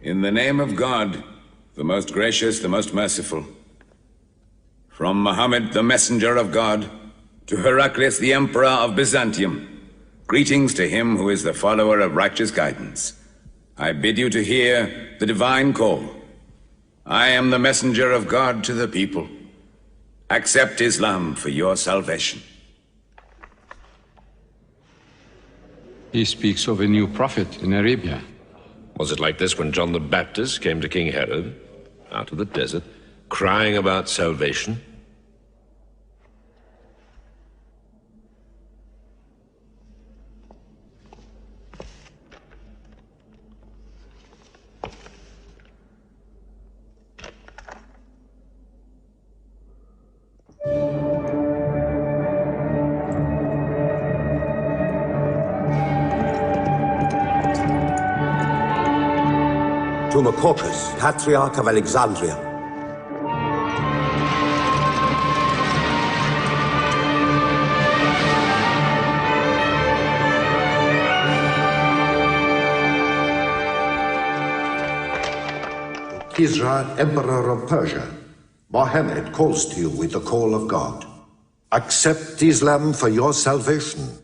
In the name of God, the most gracious, the most merciful. From Muhammad, the messenger of God, to Heraclius, the emperor of Byzantium, greetings to him who is the follower of righteous guidance. I bid you to hear the divine call. I am the messenger of God to the people. Accept Islam for your salvation. He speaks of a new prophet in Arabia. Was it like this when John the Baptist came to King Herod, out of the desert, crying about salvation? To Macocus, Patriarch of Alexandria. To Kisra, Emperor of Persia, Mohammed calls to you with the call of God. Accept Islam for your salvation.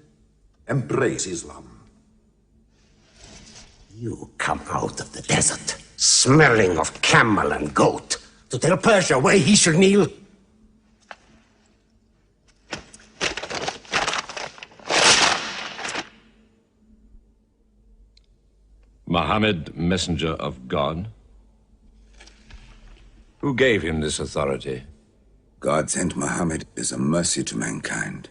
Embrace Islam. You come out of the desert, smelling of camel and goat, to tell Persia where he should kneel? Muhammad, messenger of God? Who gave him this authority? God sent Muhammad as a mercy to mankind.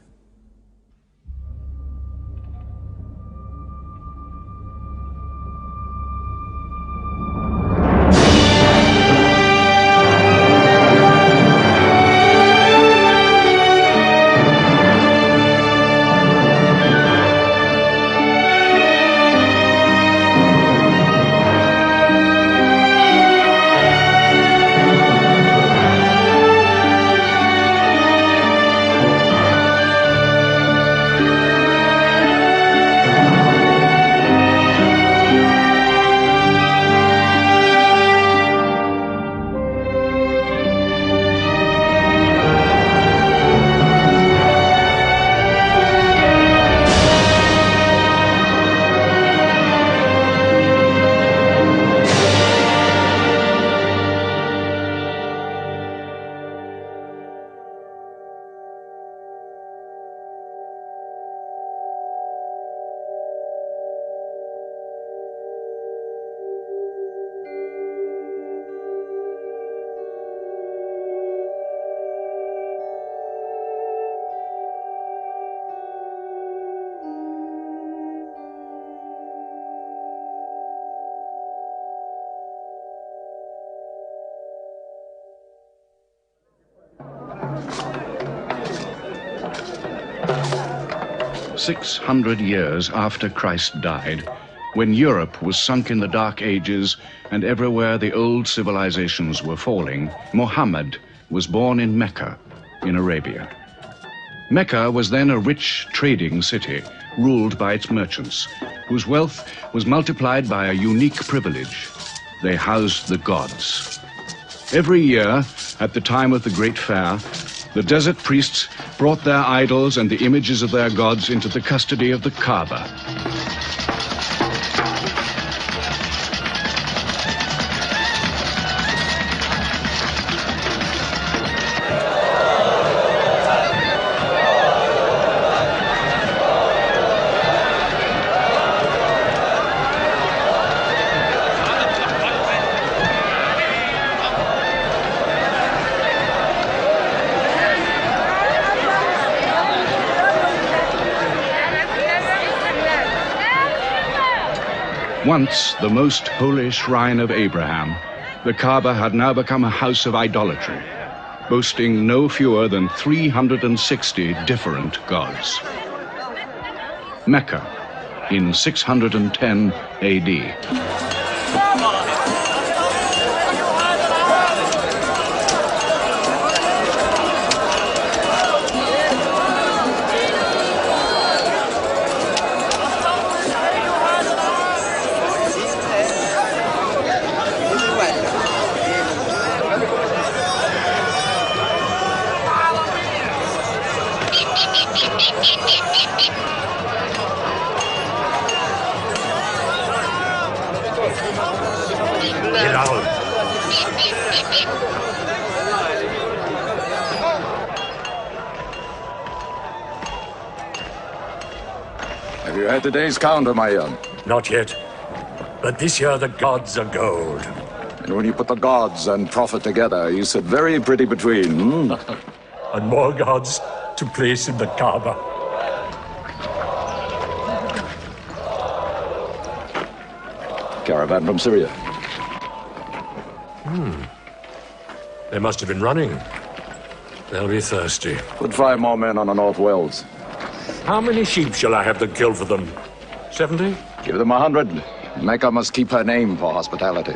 "600 years after Christ died, when Europe was sunk in the Dark Ages and everywhere the old civilizations were falling, Muhammad was born in Mecca, in Arabia. Mecca was then a rich trading city ruled by its merchants, whose wealth was multiplied by a unique privilege. They housed the gods. Every year, at the time of the Great Fair, the desert priests brought their idols and the images of their gods into the custody of the Kaaba. Once the most holy shrine of Abraham, the Kaaba had now become a house of idolatry, boasting no fewer than 360 different gods. Mecca, in 610 AD. Have you had today's counter, my young? Not yet. But this year the gods are gold. And when you put the gods and prophet together, you sit very pretty between, And more gods to place in the Kaaba. Caravan from Syria. They must have been running. They'll be thirsty. Put 5 more men on the North Wells. How many sheep shall I have them kill for them? 70? Give them 100. Mecca must keep her name for hospitality.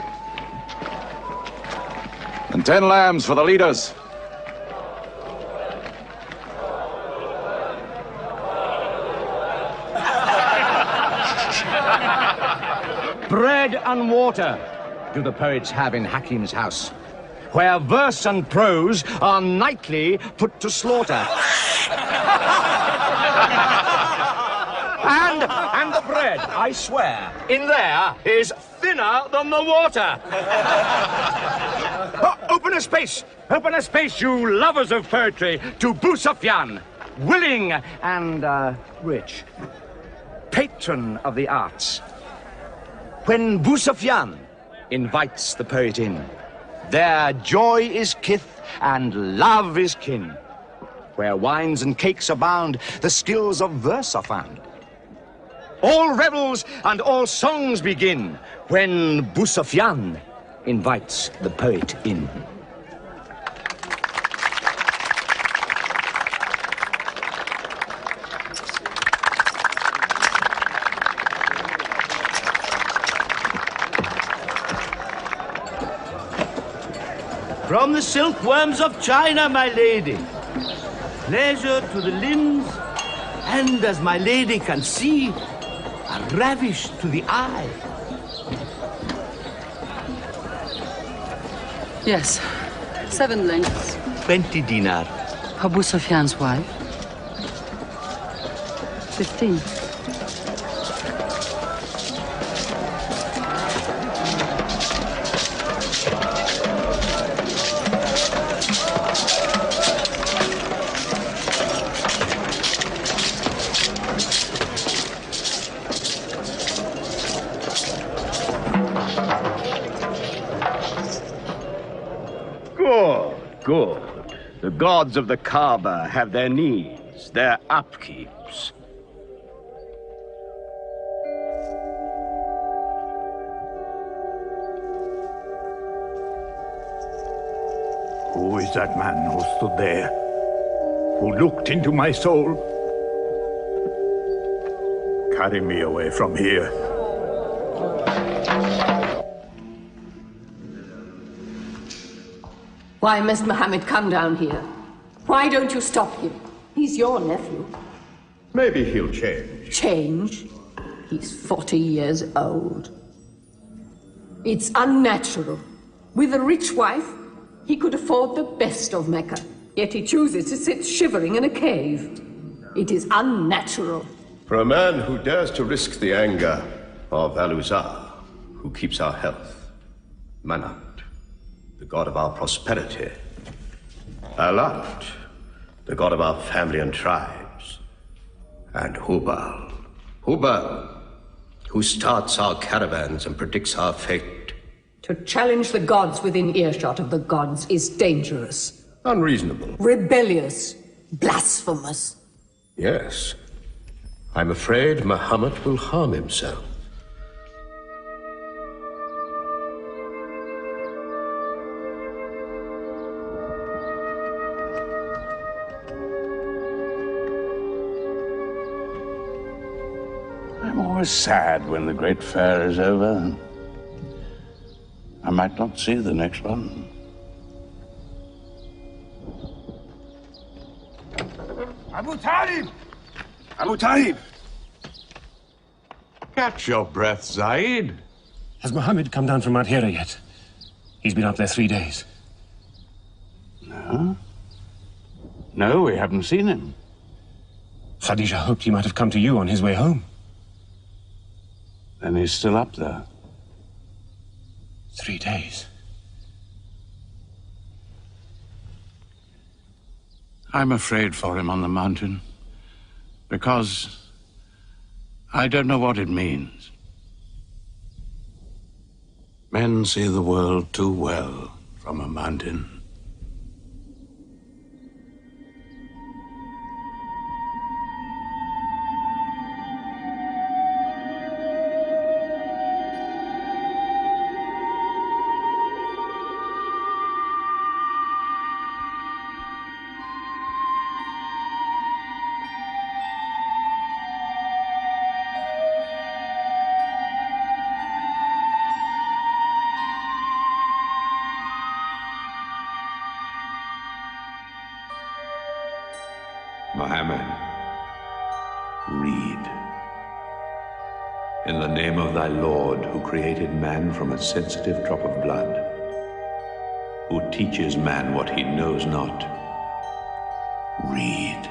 And 10 lambs for the leaders. Bread and water do the poets have in Hakim's house, where verse and prose are nightly put to slaughter. And the bread, I swear, in there is thinner than the water. Oh, open a space, you lovers of poetry, to Abu Sufyan, willing and rich, patron of the arts. When Abu Sufyan invites the poet in, their joy is kith and love is kin. Where wines and cakes abound, the skills of verse are found. All revels and all songs begin when Abu Sufyan invites the poet in. From the silkworms of China, my lady. Pleasure to the limbs, and as my lady can see, a ravish to the eye. Yes, 7 lengths. 20 dinar. Abu Sufyan's wife. 15. Good. The gods of the Kaaba have their needs, their upkeeps. Who is that man who stood there? Who looked into my soul? Carry me away from here. Why must Muhammad come down here? Why don't you stop him? He's your nephew. Maybe he'll change. Change? He's 40 years old. It's unnatural. With a rich wife, he could afford the best of Mecca. Yet he chooses to sit shivering in a cave. It is unnatural. For a man who dares to risk the anger of Al-Uzza, who keeps our health, Manat, the god of our prosperity, Alat, the god of our family and tribes, and Hubal, who starts our caravans and predicts our fate. To challenge the gods within earshot of the gods is dangerous. Unreasonable. Rebellious. Blasphemous. Yes. I'm afraid Muhammad will harm himself. I'm always sad when the great fair is over. I might not see the next one. Abu Talib! Abu Talib! Catch your breath, Zaid. Has Muhammad come down from Mount Hira yet? He's been up there 3 days. No, we haven't seen him. Khadija hoped he might have come to you on his way home. Then he's still up there. 3 days. I'm afraid for him on the mountain, because I don't know what it means. Men see the world too well from a mountain. Muhammad, read. In the name of thy Lord, who created man from a sensitive drop of blood, who teaches man what he knows not, read.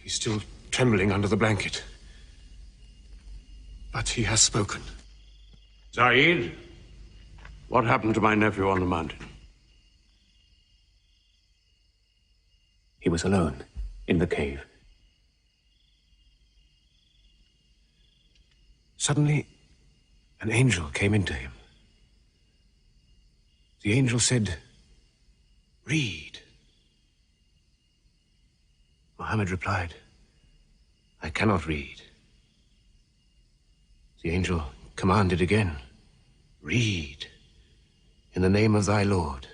He's still trembling under the blanket. But he has spoken. Saeed, what happened to my nephew on the mountain? He was alone in the cave. Suddenly, an angel came into him. The angel said, "Read." Muhammad replied, "I cannot read." The angel commanded again, "Read, in the name of thy Lord,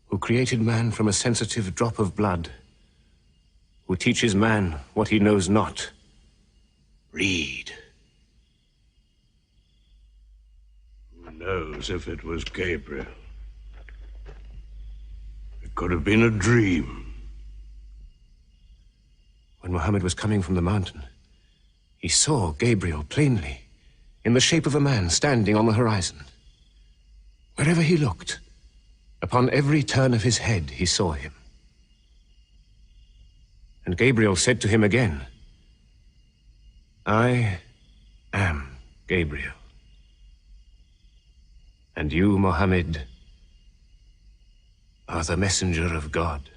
who created man from a sensitive drop of blood, who teaches man what he knows not. Read." Who knows if it was Gabriel? It could have been a dream. When Muhammad was coming from the mountain, he saw Gabriel plainly, in the shape of a man standing on the horizon. Wherever he looked, upon every turn of his head, he saw him. And Gabriel said to him again, "I am Gabriel. And you, Muhammad, are the messenger of God."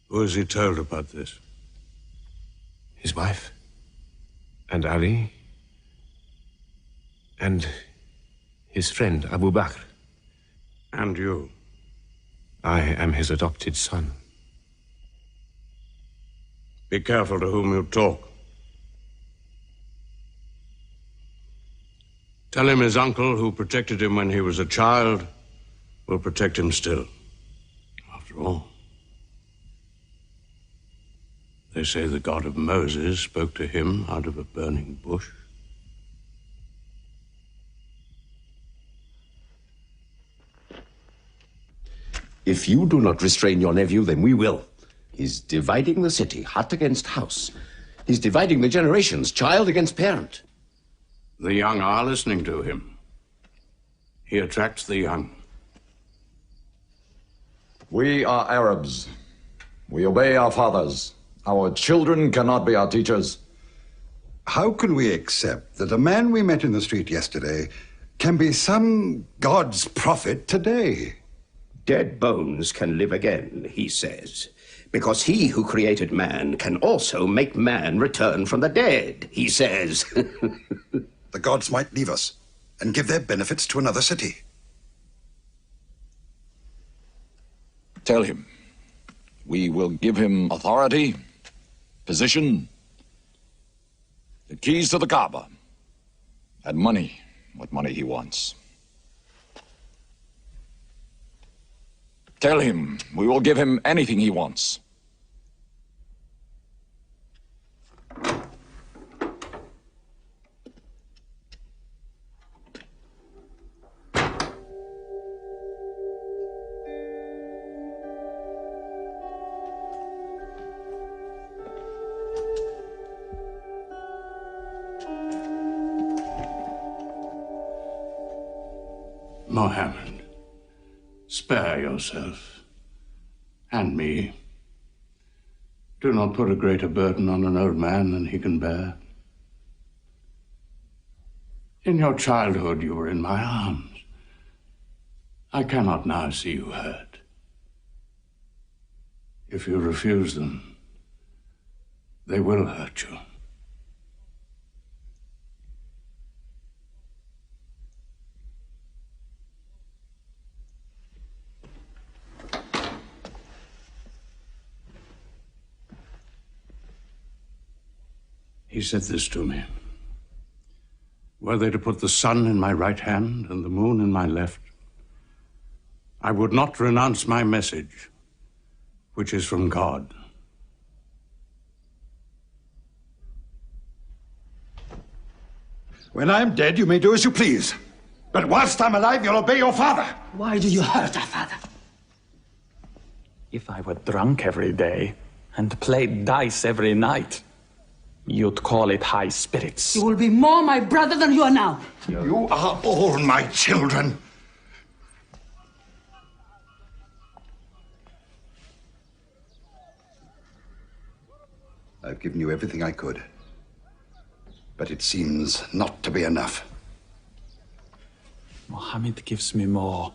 Who has he told about this? His wife, and Ali, and his friend Abu Bakr. And you? I am his adopted son. Be careful to whom you talk. Tell him his uncle, who protected him when he was a child, will protect him still. After all, they say the God of Moses spoke to him out of a burning bush. If you do not restrain your nephew, then we will. He's dividing the city, hut against house. He's dividing the generations, child against parent. The young are listening to him. He attracts the young. We are Arabs. We obey our fathers. Our children cannot be our teachers. How can we accept that a man we met in the street yesterday can be some God's prophet today? Dead bones can live again, he says, because he who created man can also make man return from the dead, he says. The gods might leave us and give their benefits to another city. Tell him we will give him authority, position, The keys to the Kaaba. And money, what money he wants. Tell him we will give him anything he wants. Mohammed, spare yourself, and me. Do not put a greater burden on an old man than he can bear. In your childhood, you were in my arms. I cannot now see you hurt. If you refuse them, they will hurt you. He said this to me. Were they to put the sun in my right hand and the moon in my left, I would not renounce my message, which is from God. When I'm dead, you may do as you please. But whilst I'm alive, you'll obey your father. Why do you hurt our father? If I were drunk every day and played dice every night, you'd call it high spirits. You will be more my brother than you are now. You are all my children. I've given you everything I could. But it seems not to be enough. Mohammed gives me more.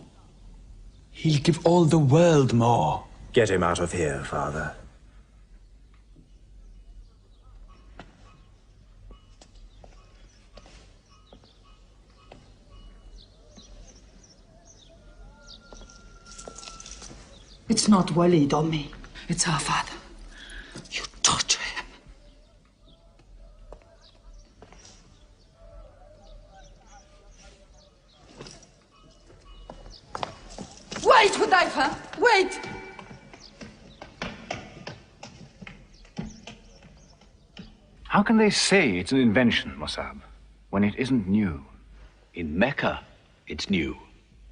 He'll give all the world more. Get him out of here, Father. It's not Walid or me. It's our father. You torture him. Wait, Hudayfa! Wait! How can they say it's an invention, Mossab, when it isn't new? In Mecca, it's new.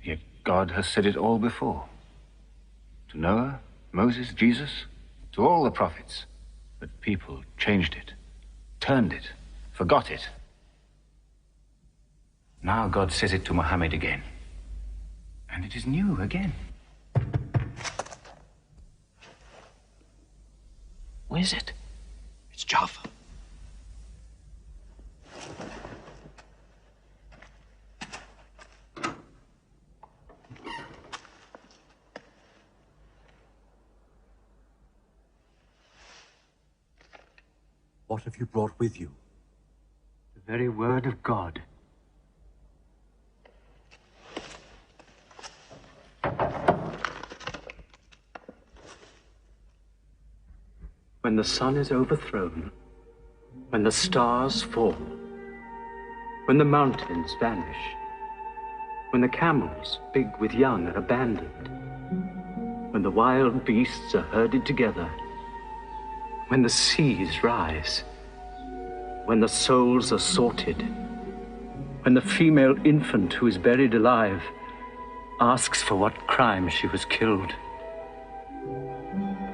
Yet God has said it all before. To Noah, Moses, Jesus, to all the prophets. But people changed it, turned it, forgot it. Now God says it to Muhammad again. And it is new again. What is it? It's Jaffa. What have you brought with you? The very word of God. When the sun is overthrown, when the stars fall, when the mountains vanish, when the camels, big with young, are abandoned, when the wild beasts are herded together, when the seas rise, when the souls are sorted, when the female infant who is buried alive asks for what crime she was killed,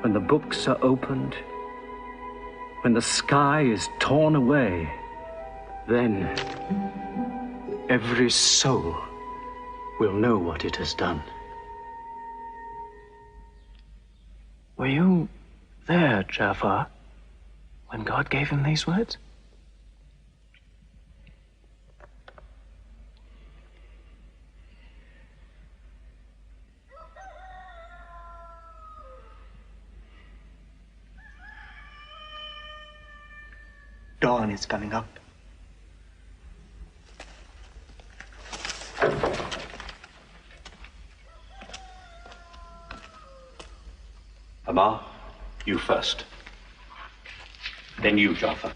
when the books are opened, when the sky is torn away, then every soul will know what it has done. Were you there, Jafar, when God gave him these words? Dawn is coming up. Amar, you first. Then you, Jafar.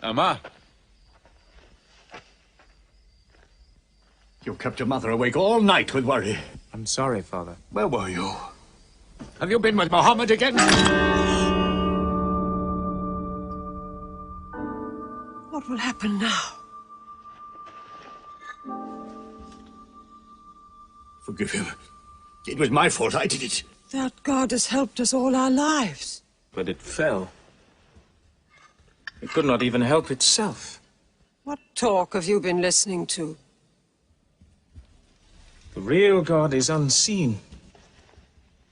Amma. You kept your mother awake all night with worry. I'm sorry, Father. Where were you? Have you been with Mohammed again? What will happen now? Forgive him. It was my fault. I did it. That God has helped us all our lives. But it fell. It could not even help itself. What talk have you been listening to? The real God is unseen.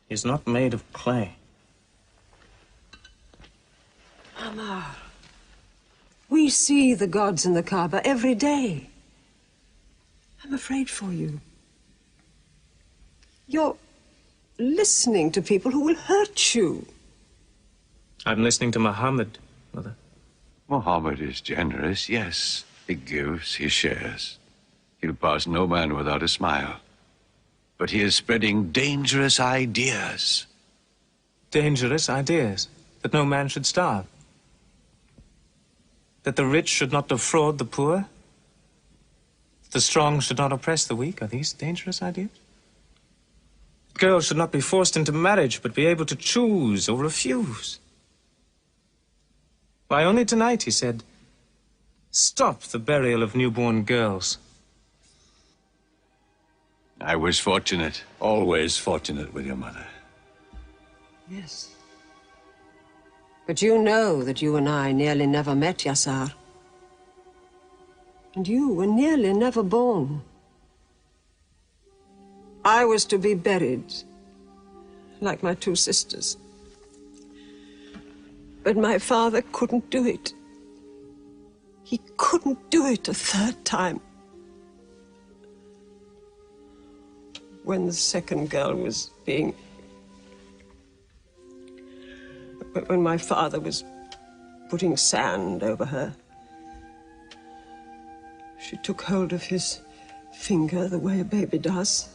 He is not made of clay. Ammar, we see the gods in the Kaaba every day. I'm afraid for you. You're listening to people who will hurt you. I'm listening to Muhammad, Mother. Muhammad is generous, yes. He gives, he shares. He'll pass no man without a smile. But he is spreading dangerous ideas. Dangerous ideas? That no man should starve? That the rich should not defraud the poor? That the strong should not oppress the weak? Are these dangerous ideas? Girls should not be forced into marriage, but be able to choose or refuse. Why, only tonight he said, stop the burial of newborn girls. I was fortunate, always fortunate with your mother. Yes. But you know that you and I nearly never met, Yasar. And you were nearly never born. I was to be buried, like my two sisters. But my father couldn't do it. He couldn't do it a third time. When the second girl was being... When my father was putting sand over her, she took hold of his finger the way a baby does.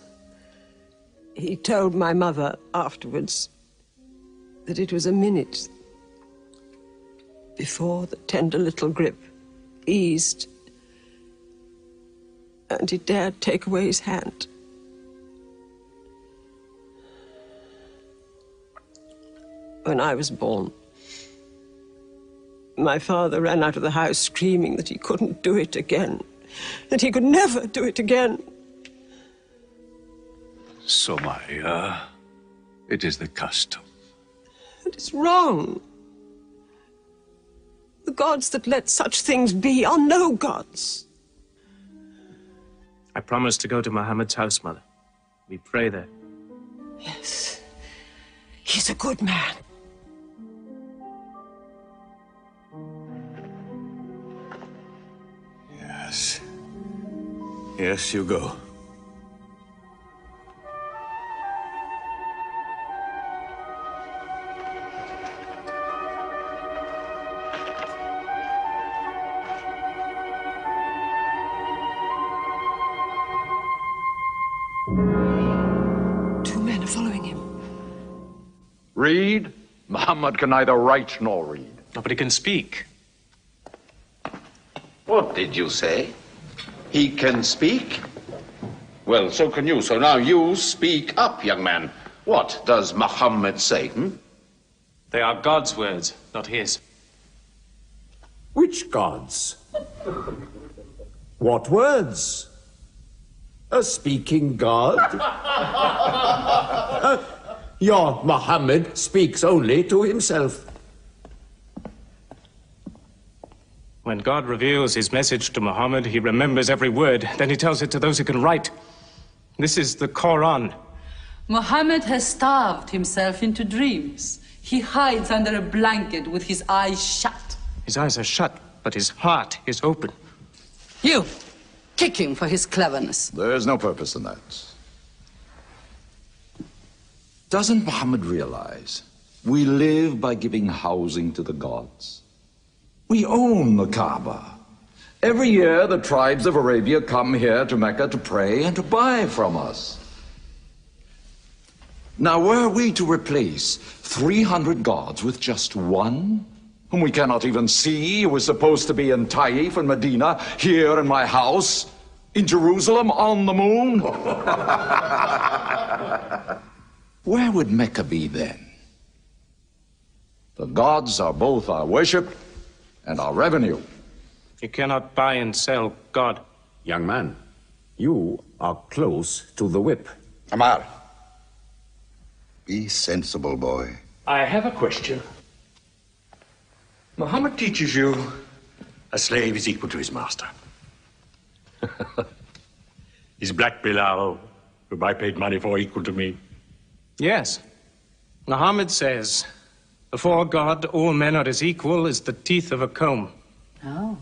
He told my mother afterwards that it was a minute before the tender little grip eased and he dared take away his hand. When I was born, my father ran out of the house screaming that he couldn't do it again, that he could never do it again. So, Maria, it is the custom. It is wrong. The gods that let such things be are no gods. I promised to go to Muhammad's house, Mother. We pray there. Yes. He's a good man. Yes. Yes, you go. Read? Muhammad can neither write nor read. Nobody can speak. What did you say? He can speak? Well, so can you. So now you speak up, young man. What does Muhammad say, They are God's words, not his. Which gods? What words? A speaking God? Your Muhammad speaks only to himself. When God reveals his message to Muhammad, he remembers every word. Then he tells it to those who can write. This is the Quran. Muhammad has starved himself into dreams. He hides under a blanket with his eyes shut. His eyes are shut, but his heart is open. You, kick him for his cleverness. There is no purpose in that. Doesn't Muhammad realize we live by giving housing to the gods? We own the Kaaba. Every year, the tribes of Arabia come here to Mecca to pray and to buy from us. Now, were we to replace 300 gods with just one, whom we cannot even see, who is supposed to be in Taif and Medina, here in my house, in Jerusalem, on the moon? Where would Mecca be then? The gods are both our worship and our revenue. You cannot buy and sell God. Young man, you are close to the whip. Amar, be sensible, boy. I have a question. Muhammad teaches you a slave is equal to his master. Is Black Bilal, whom I paid money for, equal to me? Yes. Muhammad says, before God, all men are as equal as the teeth of a comb. Oh,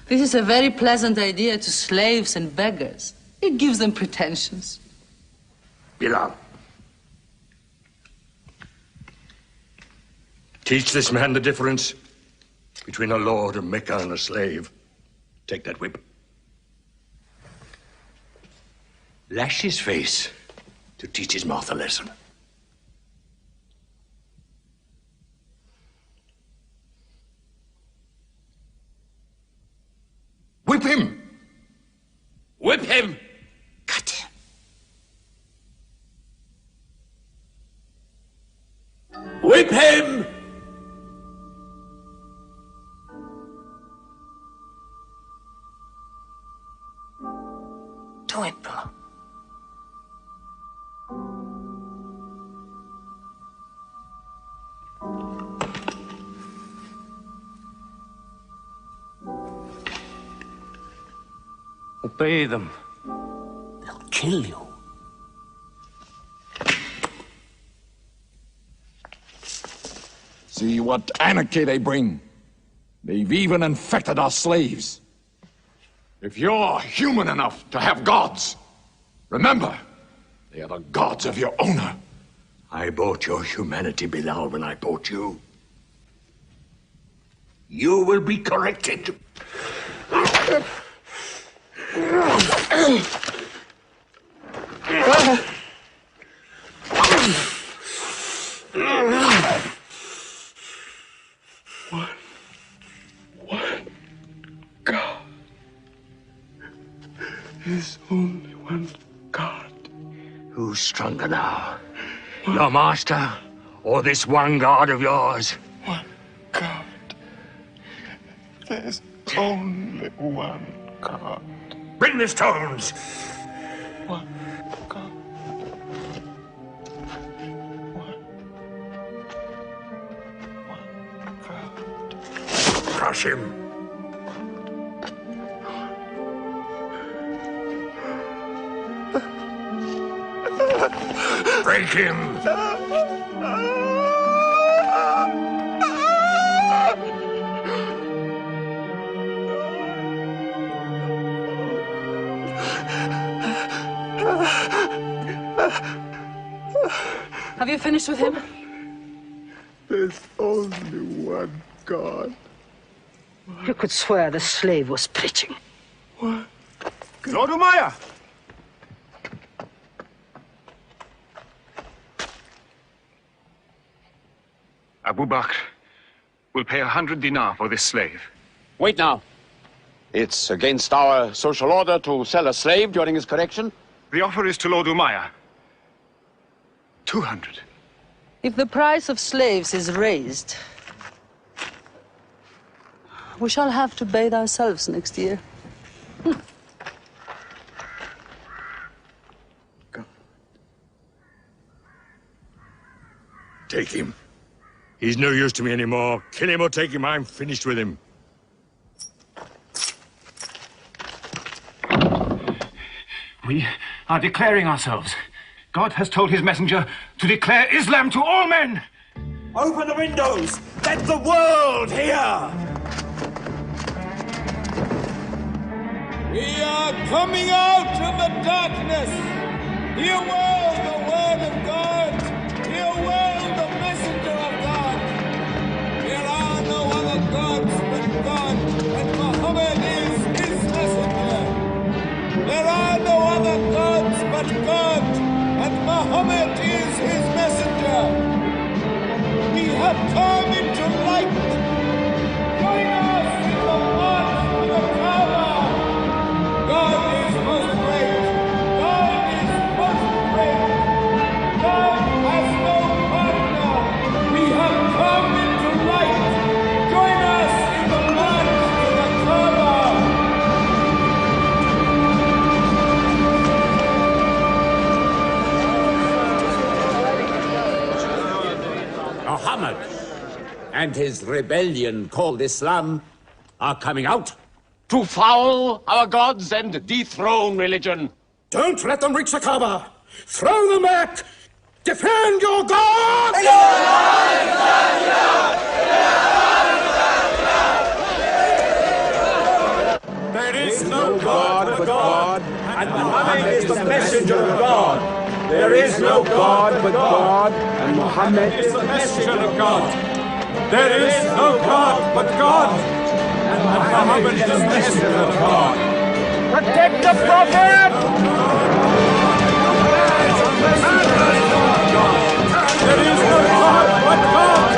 this is a very pleasant idea to slaves and beggars. It gives them pretensions. Bilal, teach this man the difference between a lord of Mecca and a slave. Take that whip. Lash his face to teach his mouth a lesson. Whip him! Whip him! Cut him! Whip him! Do it, Bilal. Obey them. They'll kill you. See what anarchy they bring. They've even infected our slaves. If you're human enough to have gods, remember, they are the gods of your owner. I bought your humanity, Bilal, when I bought you. You will be corrected. One God. There's only one God. Who's stronger now? Your master or this one God of yours? One God. There's only one God. Bring the stones! One God. One God. Crush him. Break him. Have you finished with him? There's only one God. You could swear the slave was preaching. What? Lord Umayyah! Abu Bakr will pay 100 dinar for this slave. Wait now. It's against our social order to sell a slave during his correction. The offer is to Lord Umayyah. 200. If the price of slaves is raised, we shall have to bathe ourselves next year. Take him. He's no use to me anymore. Kill him or take him. I'm finished with him. We are declaring ourselves. God has told his messenger to declare Islam to all men. Open the windows! Let the world hear! We are coming out of the darkness. Hear well the word of God. Hear well the messenger of God. There are no other gods but God, and Muhammad is his messenger. There are no other gods but God, and Muhammad is his messenger. We have come into light. and his rebellion called Islam are coming out. To foul our gods and dethrone religion. Don't let them reach the Kaaba. Throw them back. Defend your God! There is no God but God, and Muhammad is the messenger of God. There is no God but God, and Muhammad is the messenger of God. There is no God but God, and Muhammad is the messenger of God. Protect the Prophet! There is no God but God,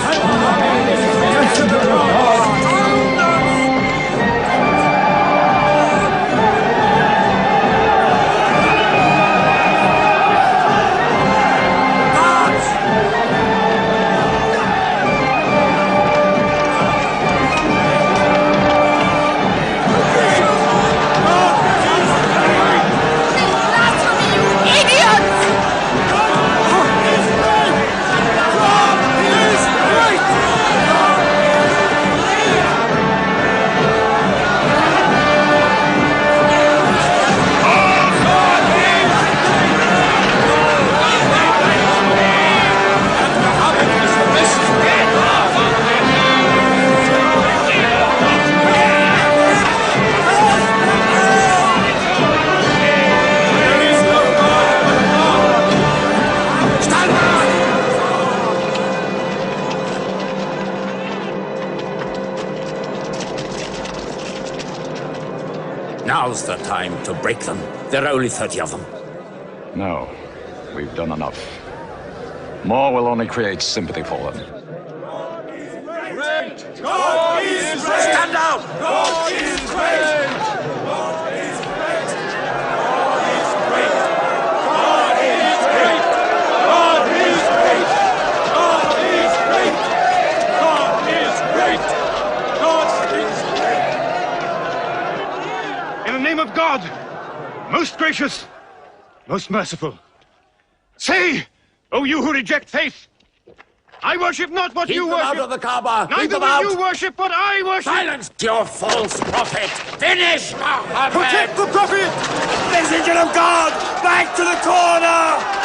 and Muhammad is the messenger of God. Now's the time to break them. There are only 30 of them. No, we've done enough. More will only create sympathy for them. God is great! Stand down! God is great! God is great! God is great! God is great! God is great! God is great! God is great! God is great! In the name of God, most gracious, most merciful, say, O you who reject faith, I worship not what you worship. Keep them out of the Kaaba. Neither will you worship what I worship. Silence your false prophet. Finish Muhammad. Protect the Prophet! Messenger of God! Back to the corner!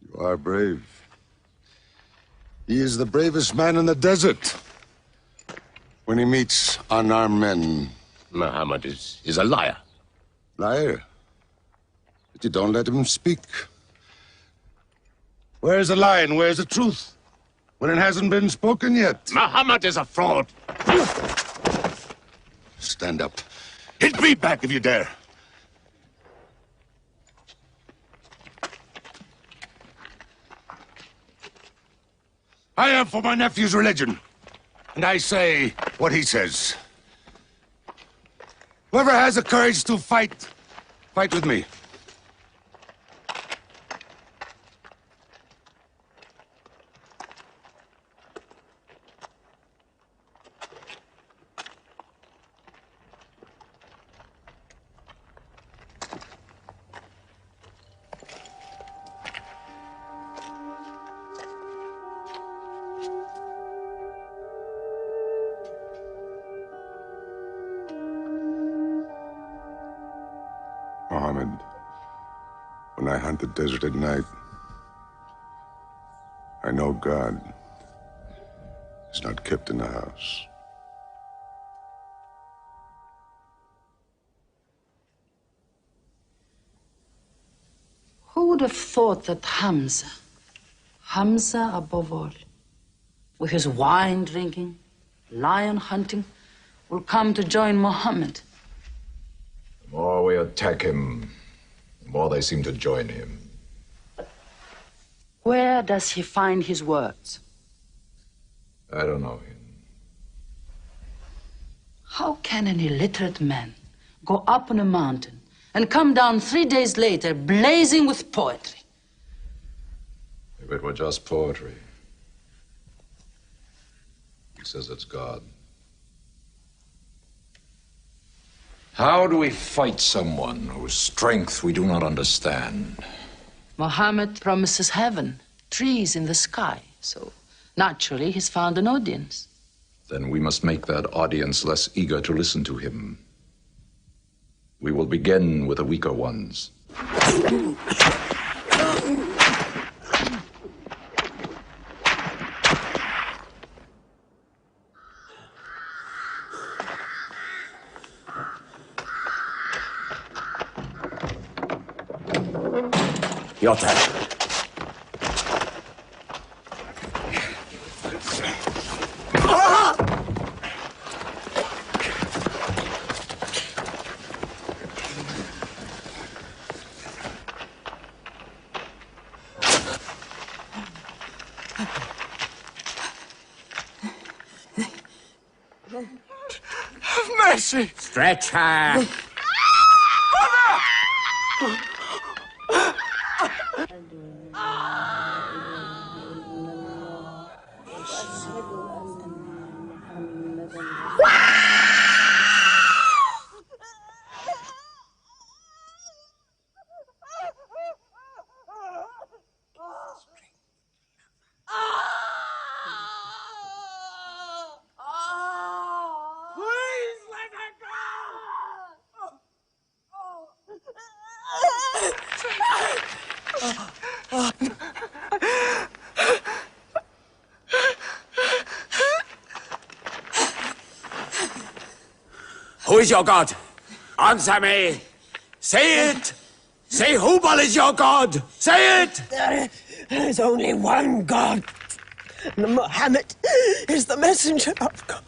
You are brave. He is the bravest man in the desert. When he meets unarmed men, Muhammad is a liar. Liar? But you don't let him speak. Where's the lie and where's the truth? When it hasn't been spoken yet. Muhammad is a fraud. Stand up. Hit me back if you dare. I am for my nephew's religion, and I say what he says. Whoever has the courage to fight, fight with me. Muhammad, When I hunt the desert at night, I know God is not kept in the house. Who would have thought that Hamza above all, with his wine drinking, lion hunting, will come to join Muhammad? The more we attack him, the more they seem to join him. Where does he find his words? I don't know him. How can an illiterate man go up on a mountain and come down 3 days later blazing with poetry? If it were just poetry. He says it's God. How do we fight someone whose strength we do not understand? Muhammad promises heaven, trees in the sky, so naturally he's found an audience. Then we must make that audience less eager to listen to him. We will begin with the weaker ones. Your turn. Have mercy! Stretch her! Who is your God? Answer me. Say it. Say Hubal is your God. Say it. There is only one God. And Muhammad is the messenger of God.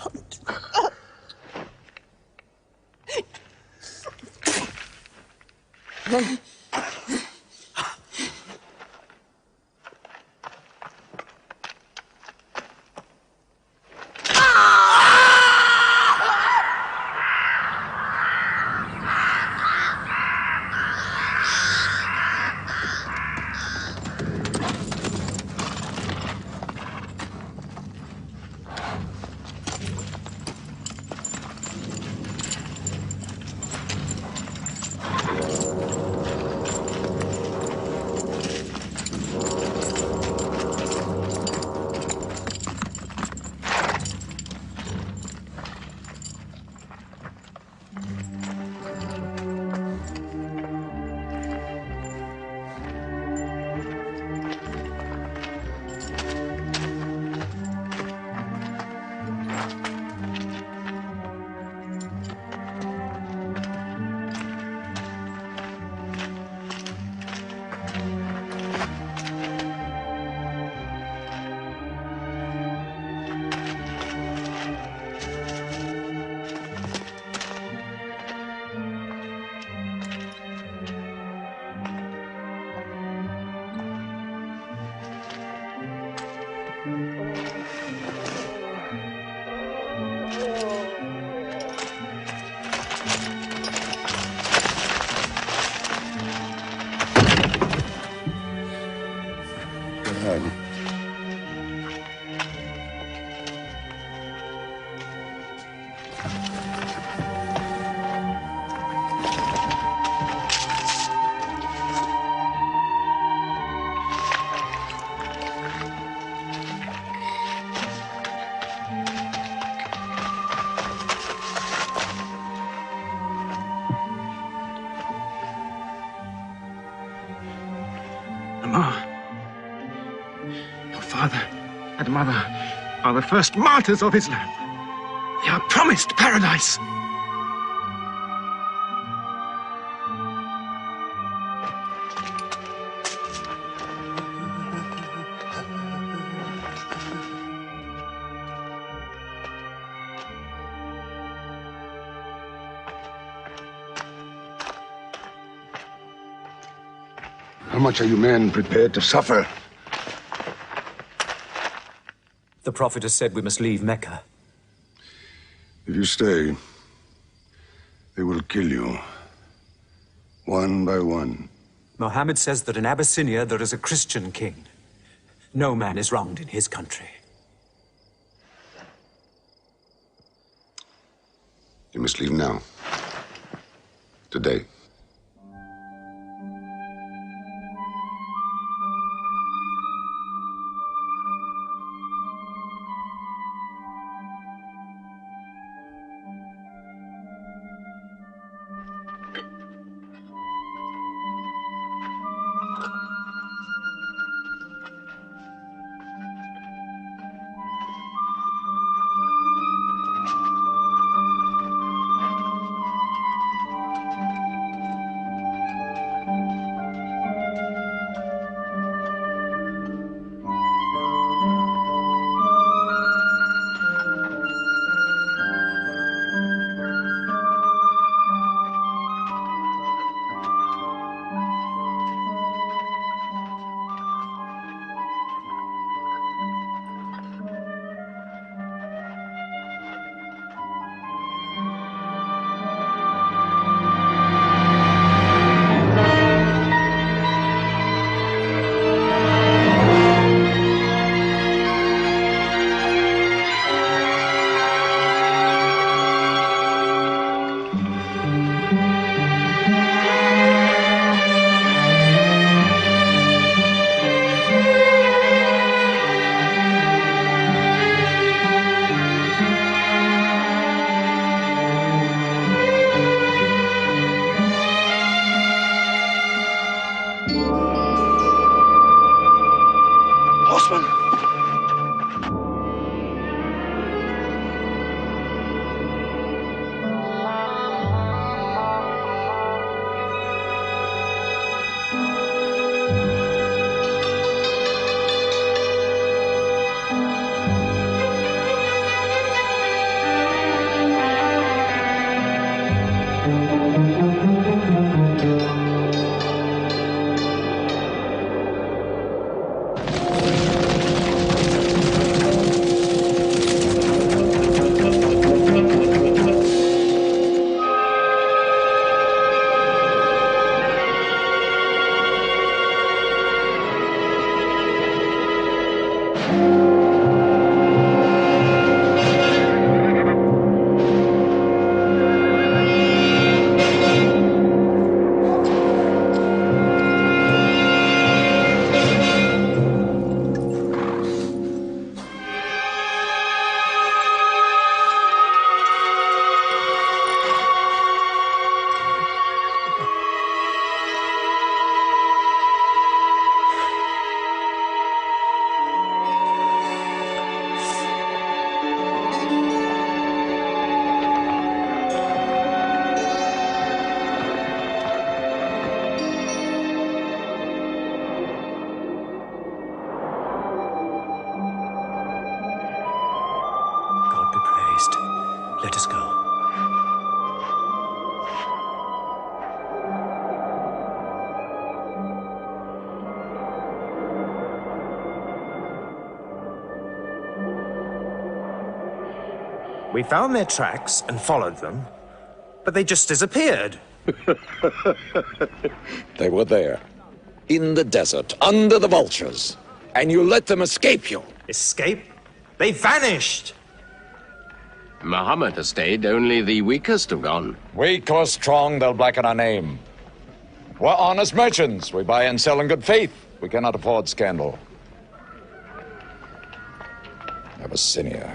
Your father and mother are the first martyrs of Islam. They are promised paradise. How much are you men prepared to suffer? The Prophet has said we must leave Mecca. If you stay, they will kill you. One by one. Mohammed says that in Abyssinia there is a Christian king. No man is wronged in his country. You must leave now. Today. Let us go. We found their tracks and followed them, but they just disappeared. They were there, in the desert, under the vultures, and you let them escape you. Escape? They vanished! Muhammad has stayed, only the weakest have gone. Weak or strong, they'll blacken our name. We're honest merchants. We buy and sell in good faith. We cannot afford scandal. Abyssinia.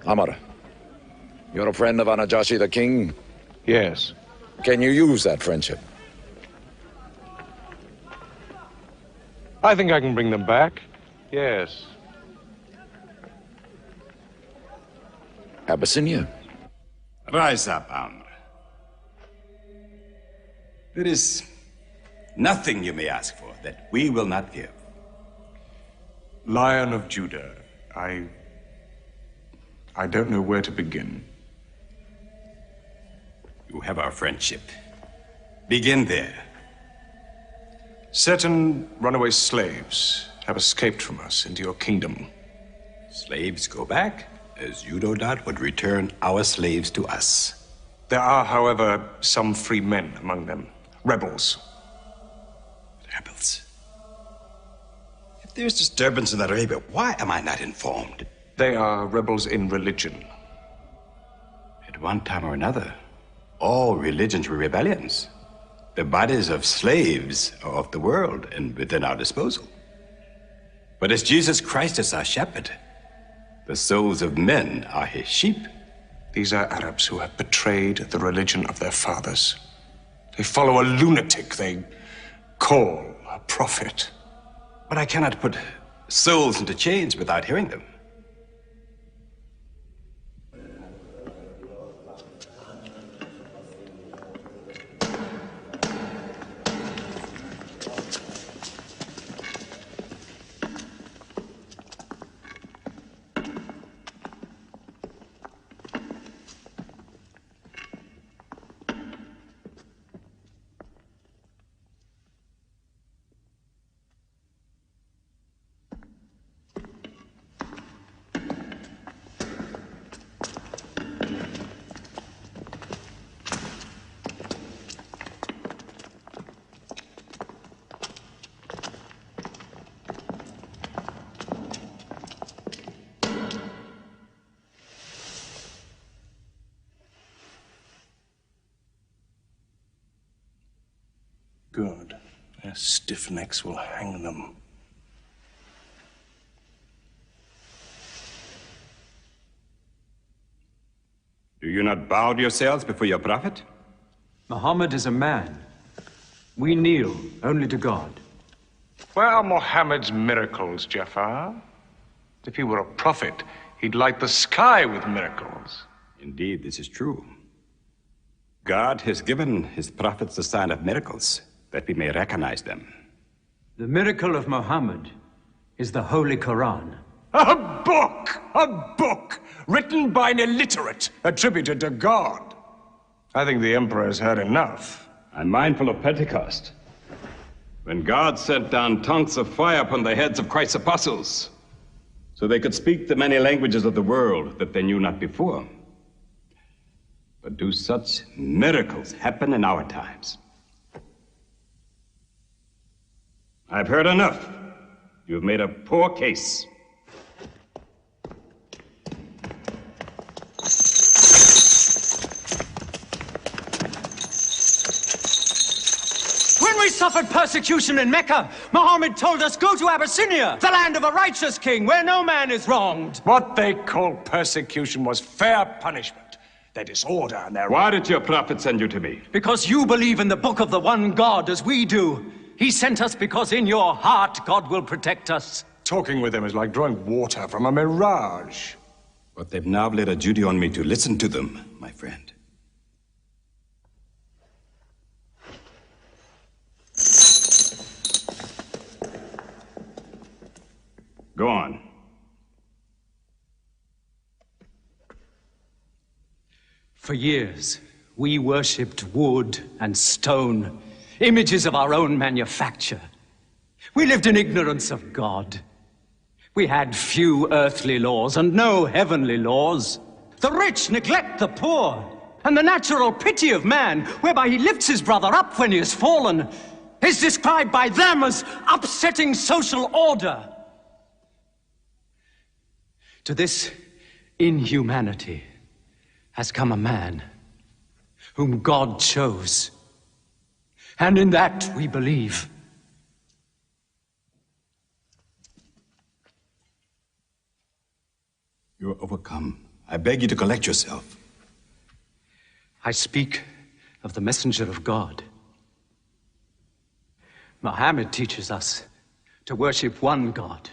Amr, you're a friend of Anajashi the king? Yes. Can you use that friendship? I think I can bring them back. Yes. Abyssinia. Rise up, Amr. There is nothing you may ask for that we will not give. Lion of Judah, I don't know where to begin. You have our friendship. Begin there. Certain runaway slaves have escaped from us into your kingdom. Slaves go back, as you no doubt would return our slaves to us. There are, however, some free men among them. Rebels. Rebels? If there's disturbance in Arabia, why am I not informed? They are rebels in religion. At one time or another, all religions were rebellions. The bodies of slaves are of the world and within our disposal. But as Jesus Christ is our shepherd, the souls of men are his sheep. These are Arabs who have betrayed the religion of their fathers. They follow a lunatic they call a prophet. But I cannot put souls into chains without hearing them. Good. Their stiff necks will hang them. Do you not bow yourselves before your prophet? Muhammad is a man. We kneel only to God. Where are Muhammad's miracles, Jafar? If he were a prophet, he'd light the sky with miracles. Indeed, this is true. God has given his prophets the sign of miracles, that we may recognize them. The miracle of Muhammad is the Holy Quran. A book! A book! Written by an illiterate, attributed to God. I think the Emperor has heard enough. I'm mindful of Pentecost, when God sent down tongues of fire upon the heads of Christ's apostles, so they could speak the many languages of the world that they knew not before. But do such miracles happen in our times? I've heard enough. You've made a poor case. When we suffered persecution in Mecca, Muhammad told us, go to Abyssinia, the land of a righteous king, where no man is wronged. What they called persecution was fair punishment. Their disorder and their... Why did your prophet send you to me? Because you believe in the book of the one God as we do. He sent us because in your heart God will protect us. Talking with them is like drawing water from a mirage. But they've now laid a duty on me to listen to them, my friend. Go on. For years, we worshipped wood and stone, images of our own manufacture. We lived in ignorance of God. We had few earthly laws and no heavenly laws. The rich neglect the poor, and the natural pity of man, whereby he lifts his brother up when he has fallen, is described by them as upsetting social order. To this inhumanity has come a man whom God chose, and in that we believe. You're overcome. I beg you to collect yourself. I speak of the messenger of God. Muhammad teaches us to worship one God,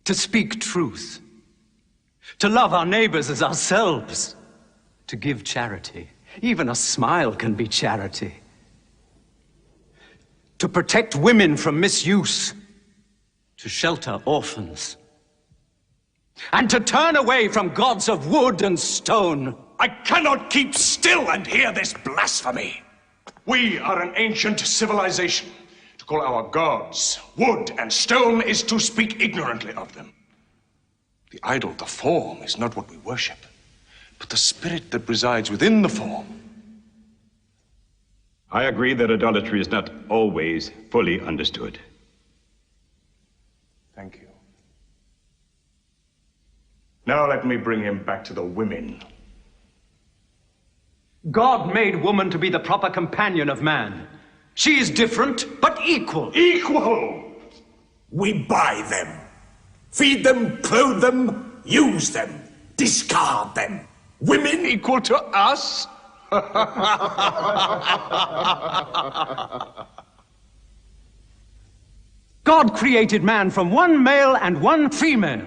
to speak truth, to love our neighbors as ourselves, to give charity. Even a smile can be charity. To protect women from misuse, to shelter orphans, and to turn away from gods of wood and stone. I cannot keep still and hear this blasphemy. We are an ancient civilization. To call our gods wood and stone is to speak ignorantly of them. The idol, the form, is not what we worship, but the spirit that resides within the form. I agree that idolatry is not always fully understood. Thank you. Now let me bring him back to the women. God made woman to be the proper companion of man. She is different, but equal. Equal! We buy them, feed them, clothe them, use them, discard them. Women equal to us? God created man from one male and one female.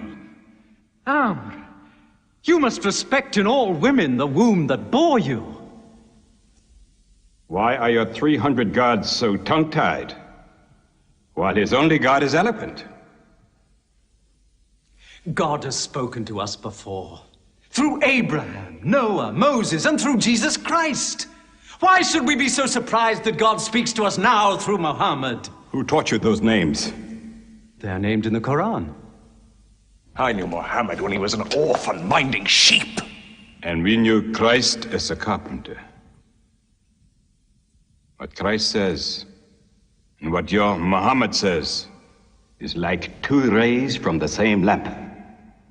You must respect in all women the womb that bore you. Why are your 300 gods so tongue-tied, while his only God is eloquent? God has spoken to us before, through Abraham, Noah, Moses, and through Jesus Christ. Why should we be so surprised that God speaks to us now through Muhammad? Who taught you those names? They are named in the Quran. I knew Muhammad when he was an orphan minding sheep. And we knew Christ as a carpenter. What Christ says and what your Muhammad says is like two rays from the same lamp.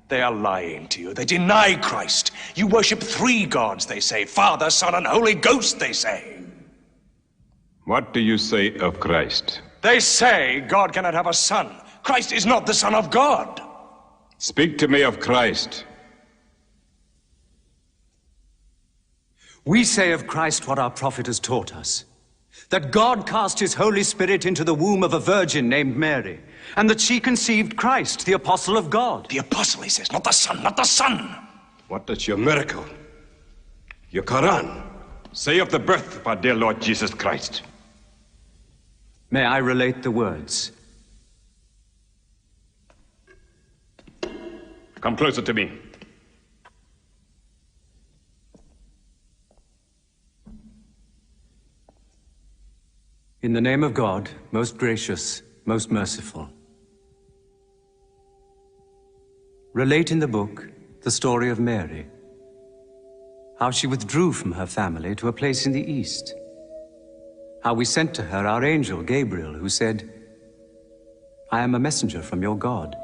They are lying to you. They deny Christ. You worship 3 gods, they say. Father, Son, and Holy Ghost, they say. What do you say of Christ? They say God cannot have a son. Christ is not the Son of God. Speak to me of Christ. We say of Christ what our prophet has taught us. That God cast his Holy Spirit into the womb of a virgin named Mary, and that she conceived Christ, the apostle of God. The apostle, he says, not the son, not the son. What does your miracle, your Quran, say of the birth of our dear Lord Jesus Christ? May I relate the words? Come closer to me. In the name of God, most gracious, most merciful. Relate in the book the story of Mary, how she withdrew from her family to a place in the east, how we sent to her our angel Gabriel, who said, I am a messenger from your God,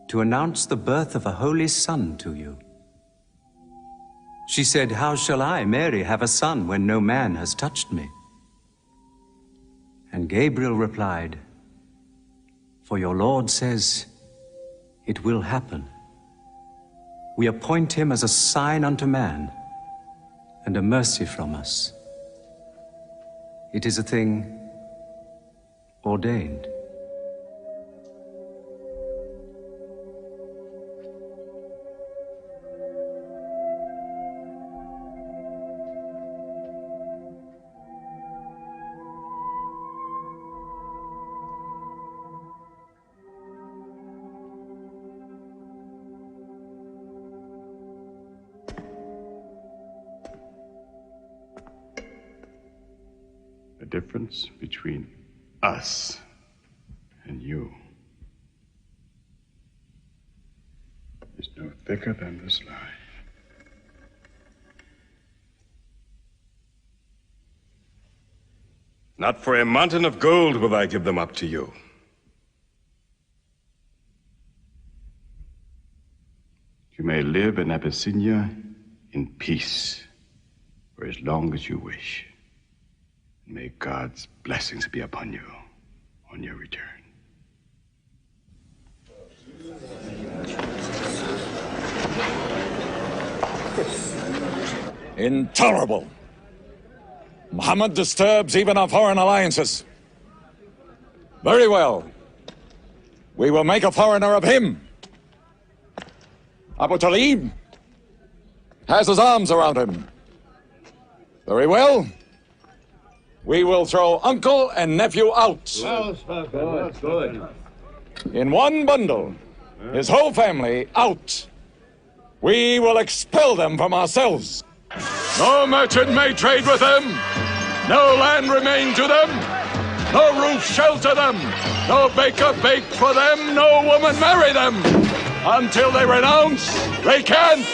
to announce the birth of a holy son to you. She said, how shall I, Mary, have a son when no man has touched me? And Gabriel replied, for your Lord says, it will happen. We appoint him as a sign unto man, and a mercy from us. It is a thing ordained. The difference between us and you is no thicker than this lie. Not for a mountain of gold will I give them up to you. You may live in Abyssinia in peace for as long as you wish. May God's blessings be upon you on your return. Intolerable. Muhammad disturbs even our foreign alliances. Very well. We will make a foreigner of him. Abu Talib has his arms around him. Very well. We will throw uncle and nephew out. Good. In one bundle. His whole family out. We will expel them from ourselves. No merchant may trade with them. No land remain to them. No roof shelter them. No baker bake for them. No woman marry them. Until they renounce, they can't.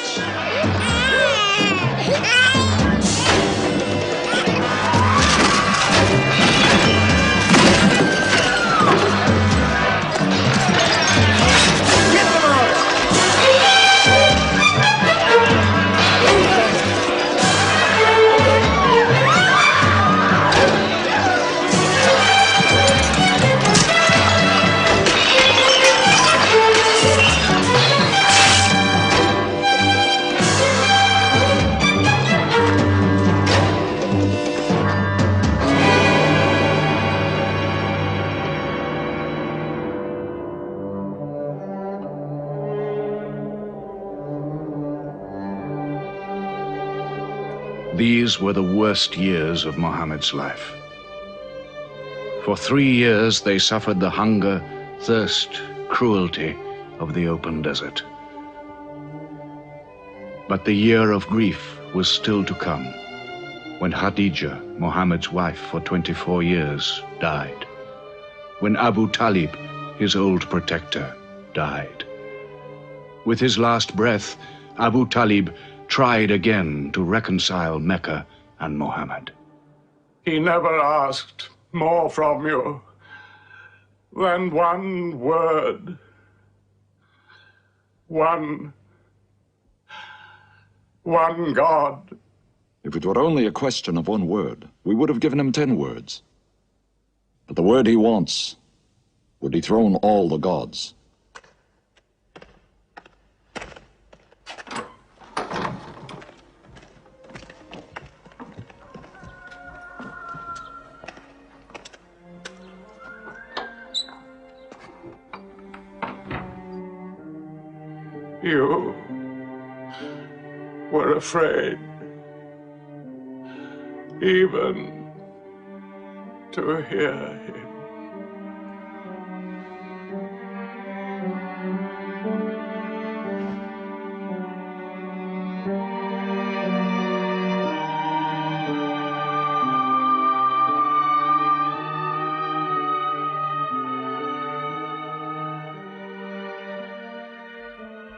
These were the worst years of Muhammad's life. For 3 years they suffered the hunger, thirst, cruelty of the open desert. But the year of grief was still to come, when Khadija, Muhammad's wife for 24 years, died. When Abu Talib, his old protector, died. With his last breath, Abu Talib tried again to reconcile Mecca and Muhammad. He never asked more from you than one word. One God. If it were only a question of one word, we would have given him 10 words. But the word he wants would dethrone all the gods. You were afraid even to hear him.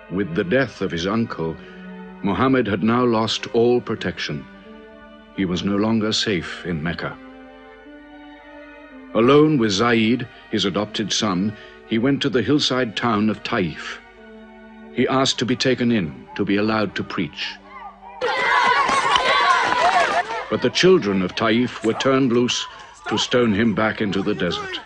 With the death of his uncle, Muhammad had now lost all protection. He was no longer safe in Mecca. Alone with Zaid, his adopted son, he went to the hillside town of Taif. He asked to be taken in, to be allowed to preach. But the children of Taif were turned loose to stone him back into the desert.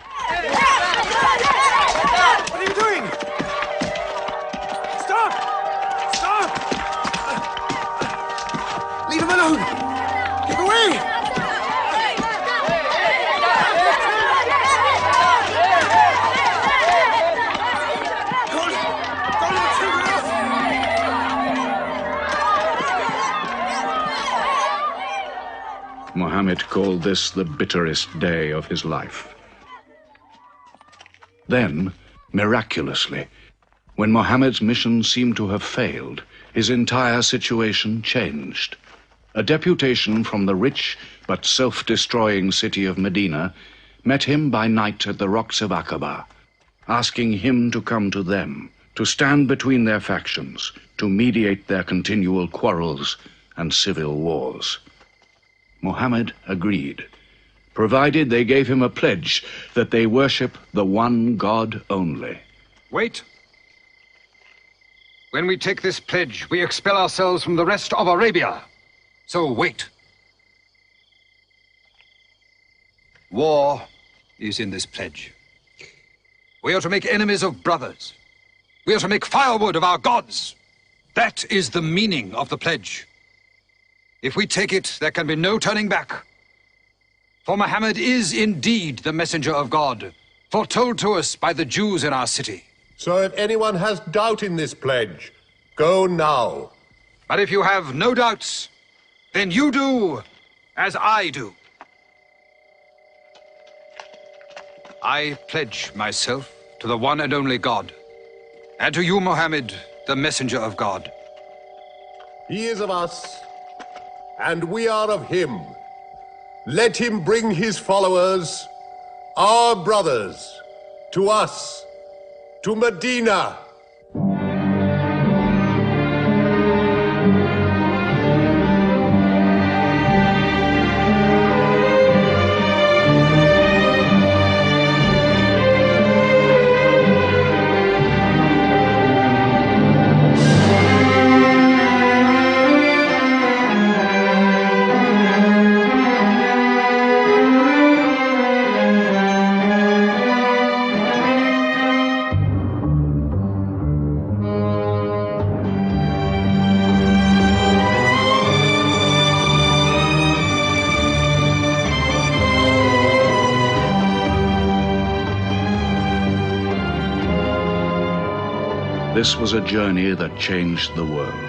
Muhammad called this the bitterest day of his life. Then, miraculously, when Muhammad's mission seemed to have failed, his entire situation changed. A deputation from the rich but self-destroying city of Medina met him by night at the rocks of Aqaba, asking him to come to them, to stand between their factions, to mediate their continual quarrels and civil wars. Muhammad agreed, provided they gave him a pledge that they worship the one God only. Wait. When we take this pledge, we expel ourselves from the rest of Arabia. So wait. War is in this pledge. We are to make enemies of brothers. We are to make firewood of our gods. That is the meaning of the pledge. If we take it, there can be no turning back. For Muhammad is indeed the messenger of God, foretold to us by the Jews in our city. So if anyone has doubt in this pledge, go now. But if you have no doubts, then you do as I do. I pledge myself to the one and only God, and to you, Mohammed, the messenger of God. He is of us, and we are of him. Let him bring his followers, our brothers, to us, to Medina. This was a journey that changed the world.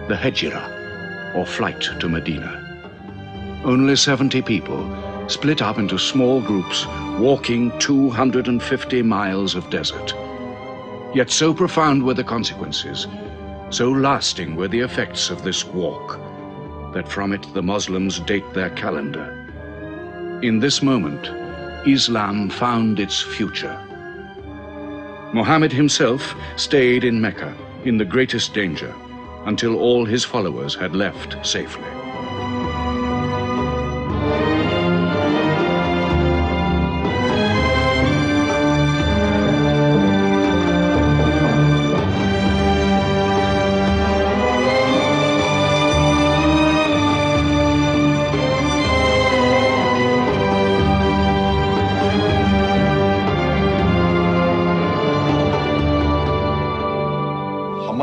The hijrah, or flight to Medina. Only 70 people, split up into small groups, walking 250 miles of desert. Yet so profound were the consequences, so lasting were the effects of this walk, that from it the Muslims date their calendar. In this moment, Islam found its future. Muhammad himself stayed in Mecca in the greatest danger until all his followers had left safely.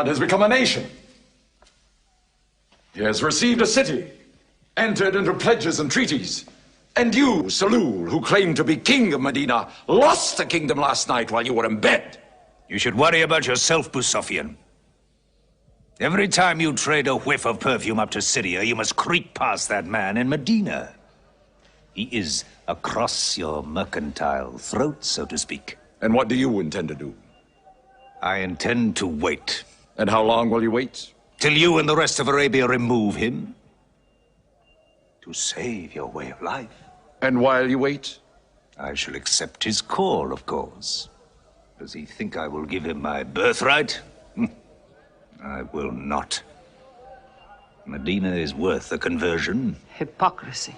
Has become a nation. He has received a city, entered into pledges and treaties. And you, Salul, who claimed to be king of Medina, lost the kingdom last night while you were in bed. You should worry about yourself, Busofian. Every time you trade a whiff of perfume up to Syria, you must creep past that man in Medina. He is across your mercantile throat, so to speak. And what do you intend to do? I intend to wait. And how long will you wait? Till you and the rest of Arabia remove him. To save your way of life. And while you wait? I shall accept his call, of course. Does he think I will give him my birthright? I will not. Medina is worth a conversion. Hypocrisy.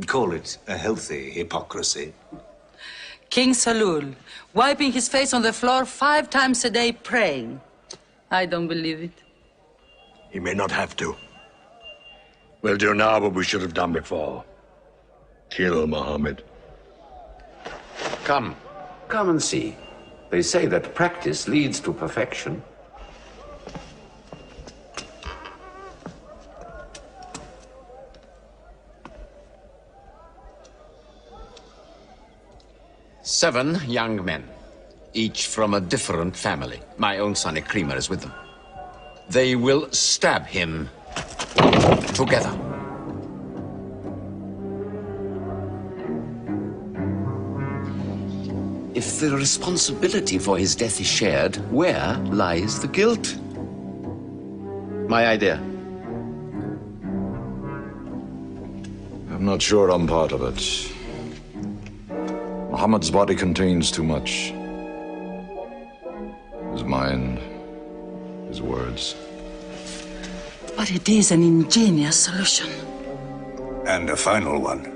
Call it a healthy hypocrisy. King Salul, wiping his face on the floor 5 times a day, praying. I don't believe it. He may not have to. We'll do now what we should have done before. Kill Muhammad. Come and see. They say that practice leads to perfection. Seven young men, each from a different family. My own son Ikrimah is with them. They will stab him together. If the responsibility for his death is shared, where lies the guilt? My idea. I'm not sure I'm part of it. Muhammad's body contains too much. His mind, his words. But it is an ingenious solution. And a final one.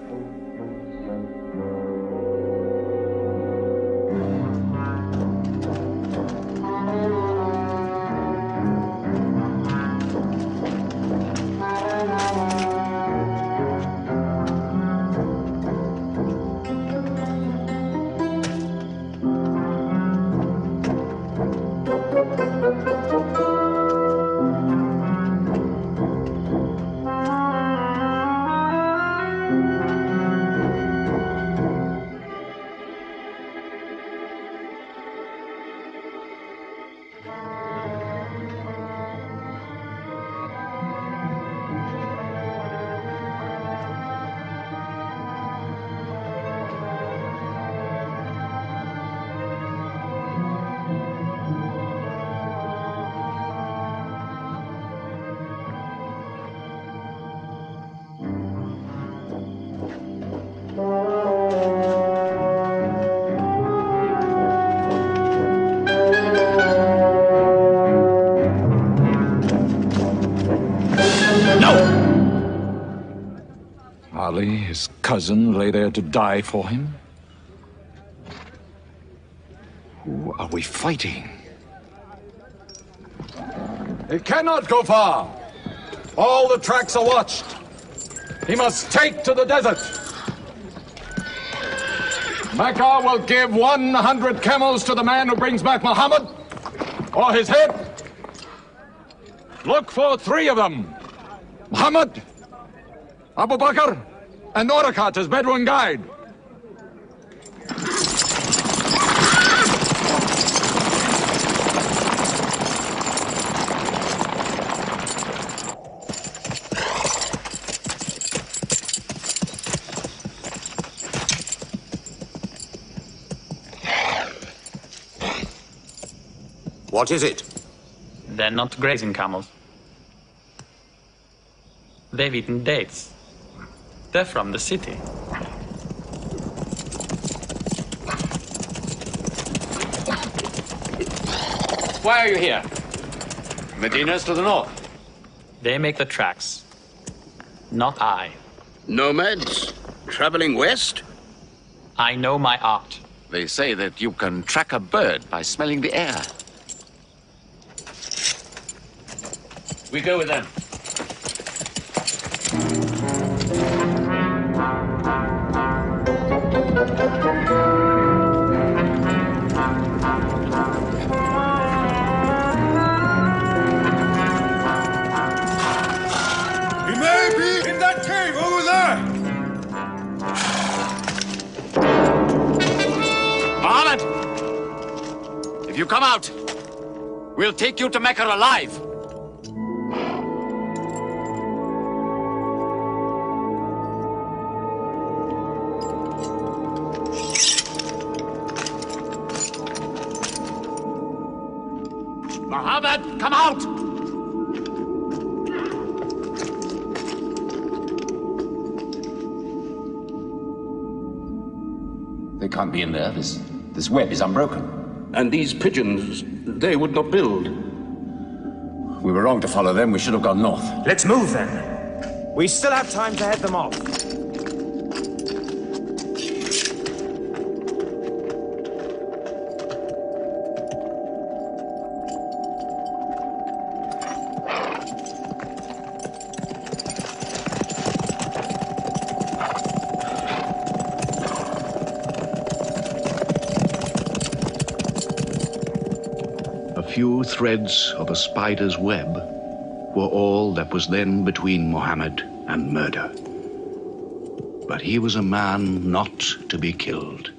Ali, his cousin, lay there to die for him? Who are we fighting? He cannot go far. All the tracks are watched. He must take to the desert. Mecca will give 100 camels to the man who brings back Muhammad, or his head. Look for 3 of them. Muhammad, Abu Bakr, and Orakat as Bedouin guide. What is it? They're not grazing camels. They've eaten dates. They're from the city. Why are you here? Medina's to the north. They make the tracks, not I. Nomads? Traveling west? I know my art. They say that you can track a bird by smelling the air. We go with them. He may be in that cave over there. Muhammad! If you come out, we'll take you to Mecca alive. Muhammad, come out! They can't be in there. This web is unbroken. And these pigeons, they would not build. We were wrong to follow them. We should have gone north. Let's move then. We still have time to head them off. Few threads of a spider's web were all that was then between Muhammad and murder. But he was a man not to be killed.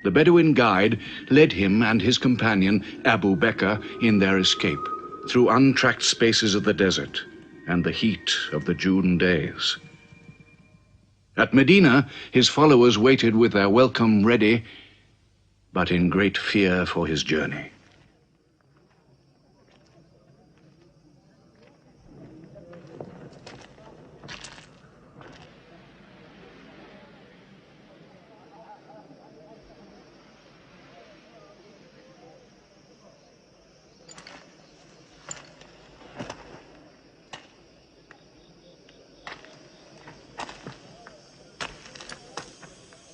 The Bedouin guide led him and his companion, Abu Bakr, in their escape through untracked spaces of the desert and the heat of the June days. At Medina, his followers waited with their welcome ready, but in great fear for his journey.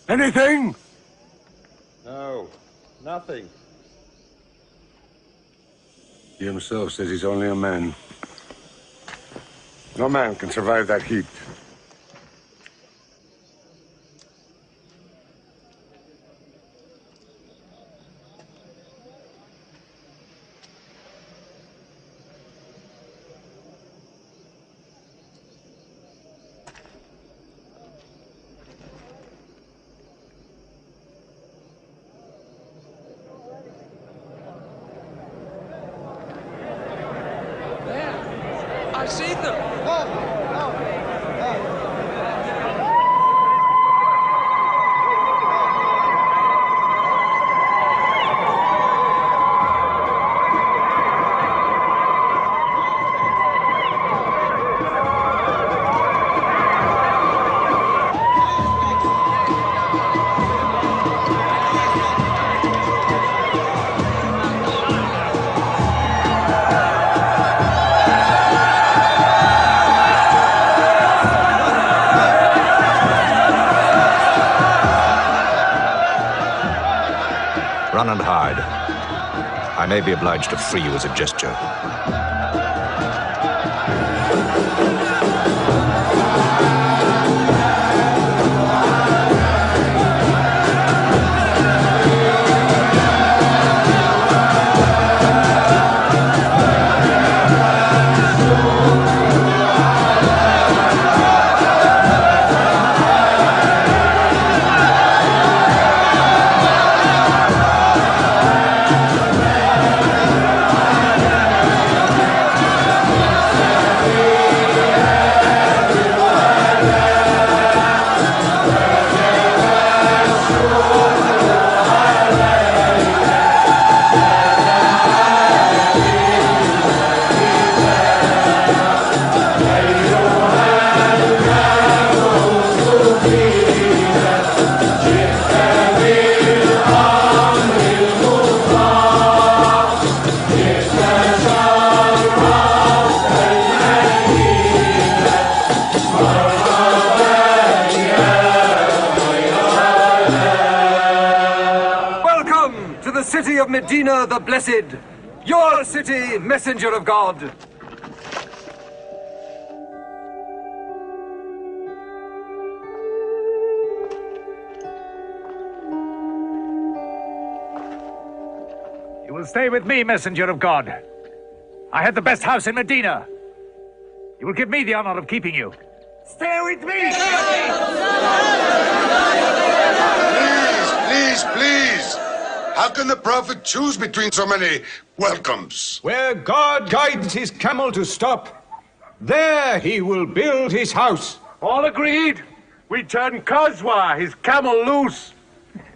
Anything? No, nothing. He himself says he's only a man. No man can survive that heat. I've seen them. Run and hide. I may be obliged to free you as a gesture. City of Medina the Blessed, your city, messenger of God. You will stay with me, messenger of God. I had the best house in Medina. You will give me the honor of keeping you. Stay with me! Please! How can the Prophet choose between so many welcomes? Where God guides his camel to stop, there he will build his house. All agreed. We turn Qazwa, his camel, loose.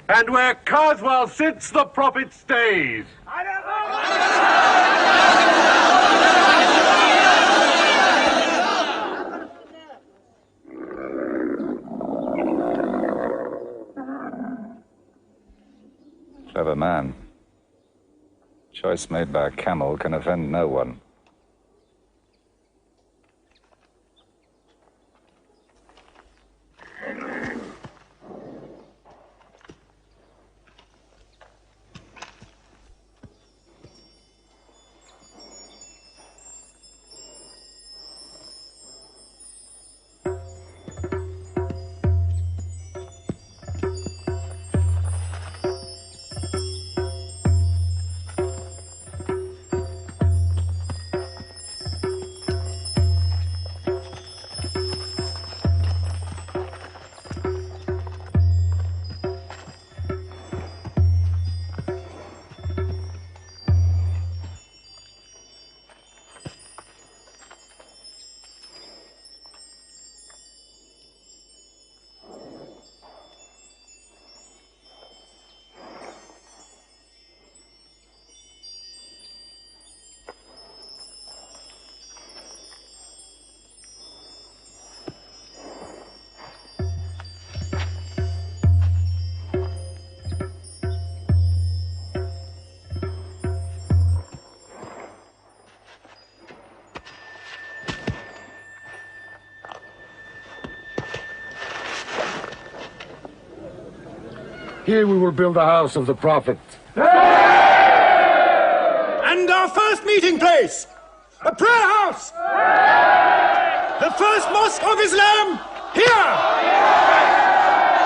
And where Qazwa sits, the Prophet stays. Clever man. Choice made by a camel can offend no one. Here we will build the house of the Prophet. And our first meeting place, a prayer house. The first mosque of Islam, here.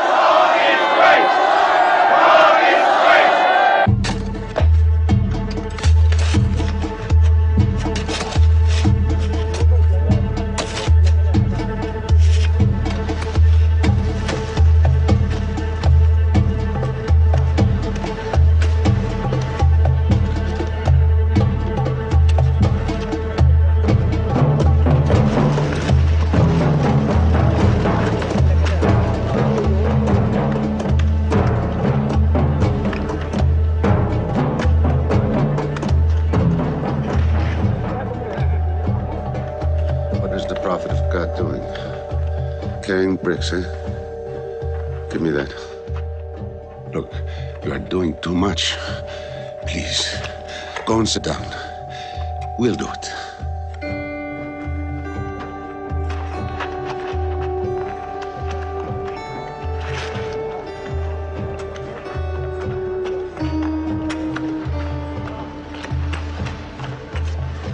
God is great! God is great! bricks, eh? Give me that. Look, you are doing too much. Please, go and sit down. We'll do it.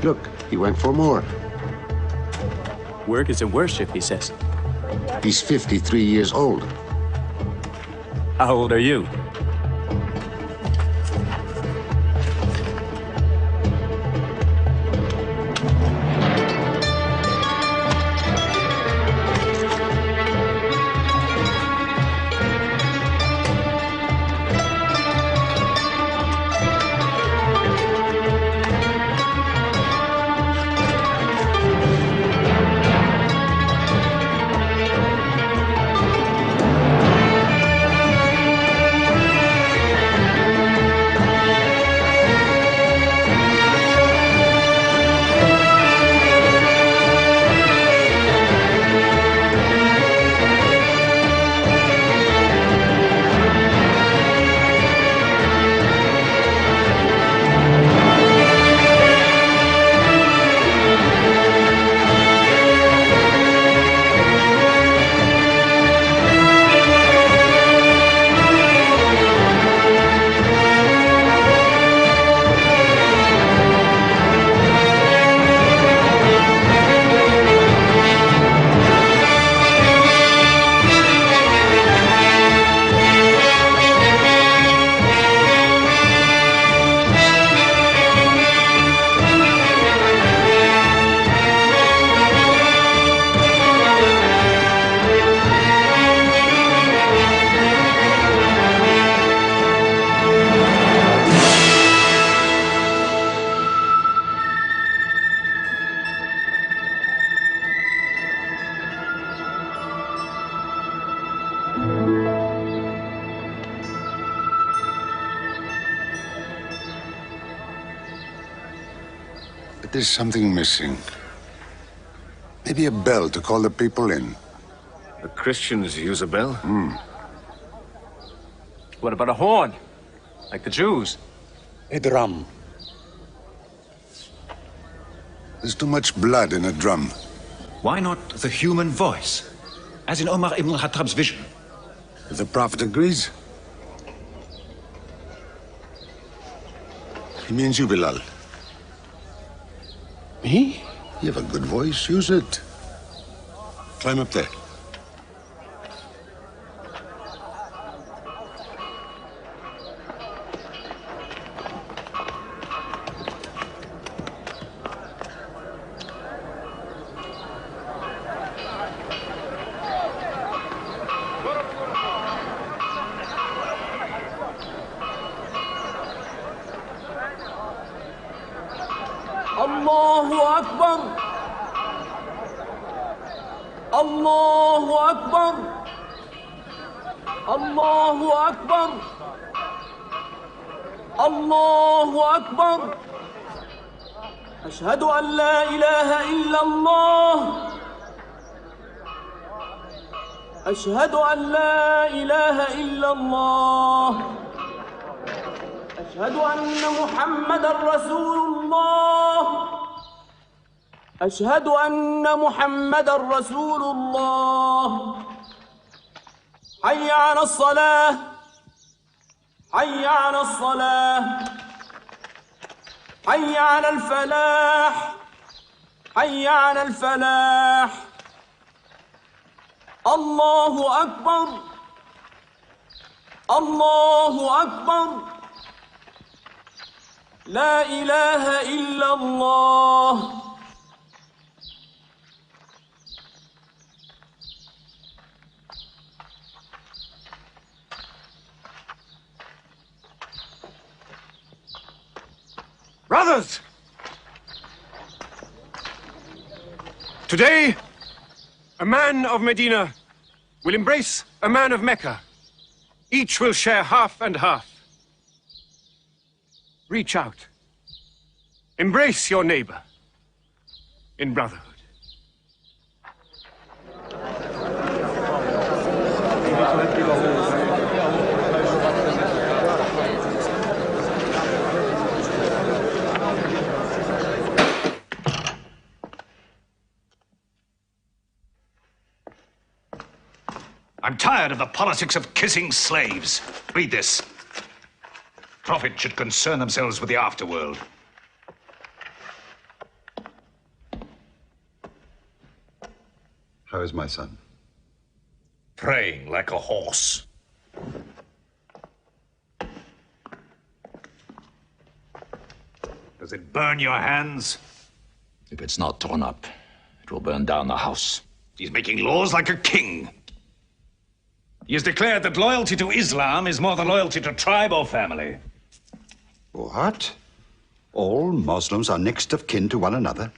Look, he went for more. Work is a worship, he says. He's 53 years old. How old are you? But there's something missing. Maybe a bell to call the people in. The Christians use a bell? What about a horn? Like the Jews? A drum. There's too much blood in a drum. Why not the human voice, as in Omar ibn al-Khattab's vision? If the Prophet agrees, he means you, Bilal. Me? You have a good voice. Use it. Climb up there. Allahu Akbar. Allahu Akbar. Allahu Akbar. Allahu Akbar. أشهد أن لا إله إلا الله. أشهد أن لا إله إلا الله. أشهد أن محمدًا رسول الله. أشهد أن محمدًا رسول الله. حي على الصلاة. حي على الصلاة. حي على الفلاح. حي على الفلاح. الله أكبر. الله أكبر. لا إله إلا الله. Brothers! Today, a man of Medina will embrace a man of Mecca. Each will share half and half. Reach out. Embrace your neighbor in brotherhood. I'm tired of the politics of kissing slaves. Read this. Prophets should concern themselves with the afterworld. How is my son? Praying like a horse. Does it burn your hands? If it's not torn up, it will burn down the house. He's making laws like a king. He has declared that loyalty to Islam is more than loyalty to tribe or family. What? All Muslims are next of kin to one another?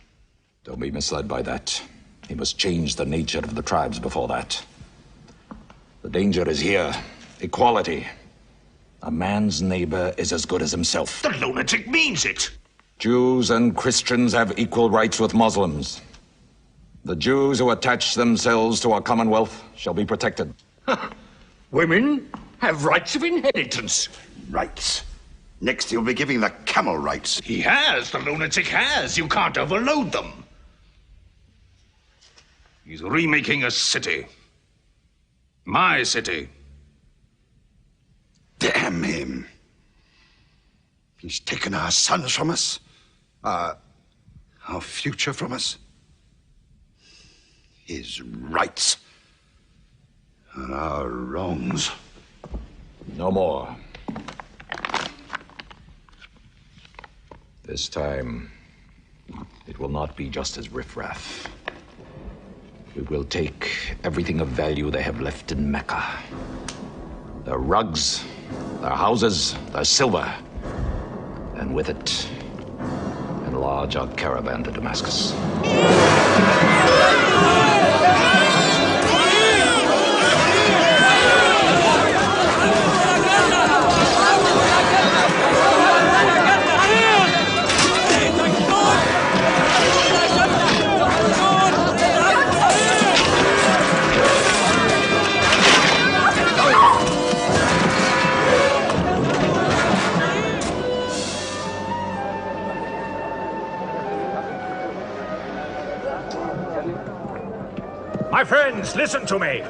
Don't be misled by that. He must change the nature of the tribes before that. The danger is here. Equality. A man's neighbor is as good as himself. The lunatic means it. Jews and Christians have equal rights with Muslims. The Jews who attach themselves to our commonwealth shall be protected. Women have rights of inheritance. Rights? Next he'll be giving the camel rights. He has. The lunatic has. You can't overload them. He's remaking a city. My city. Damn him. He's taken our sons from us. Our future from us. His rights. And our wrongs. No more. This time, it will not be just as riffraff. We will take everything of value they have left in Mecca. Their rugs, their houses, their silver. And with it, enlarge our caravan to Damascus. My friends, listen to me.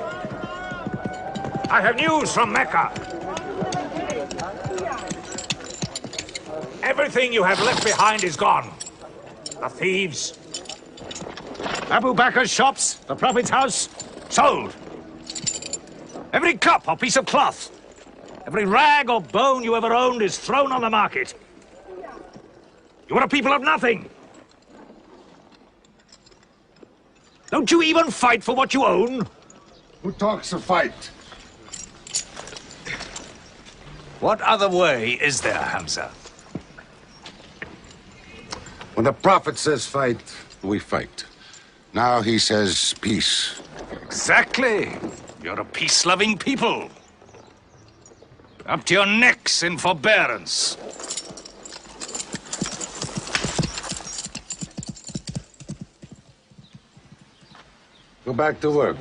I have news from Mecca. Everything you have left behind is gone. The thieves. Abu Bakr's shops, the Prophet's house, sold. Every cup or piece of cloth, every rag or bone you ever owned is thrown on the market. You are a people of nothing. Don't you even fight for what you own? Who talks of fight? What other way is there, Hamza? When the Prophet says fight, we fight. Now he says peace. Exactly. You're a peace-loving people. Up to your necks in forbearance. Go back to work.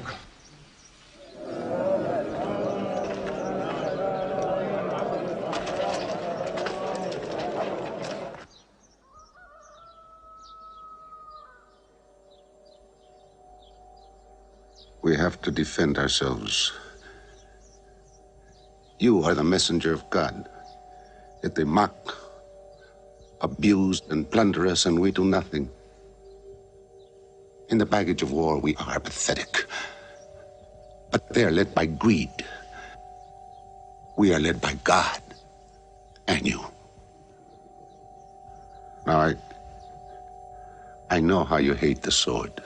We have to defend ourselves. You are the messenger of God. Yet they mock, abuse, and plunder us, and we do nothing. In the baggage of war, we are pathetic. But they're led by greed. We are led by God and you. Now, I know how you hate the sword.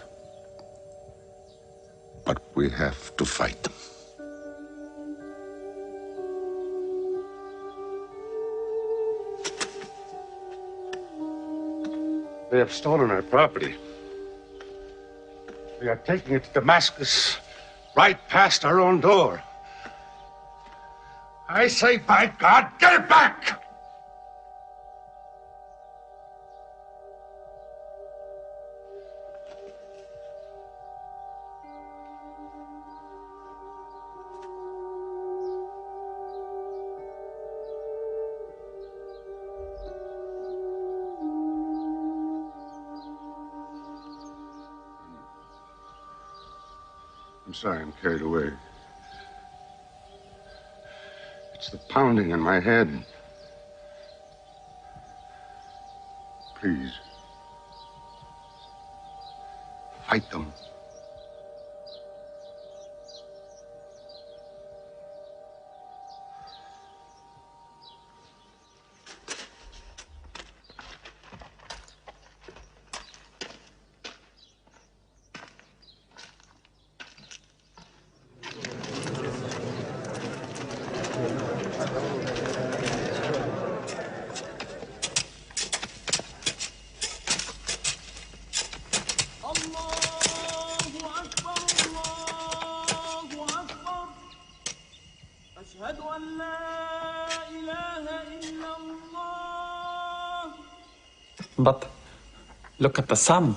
But we have to fight them. They have stolen our property. We are taking it to Damascus, right past our own door. I say, by God, get it back! I'm sorry, I'm carried away. the pounding in my head. Please. Fight them. But look at the sun.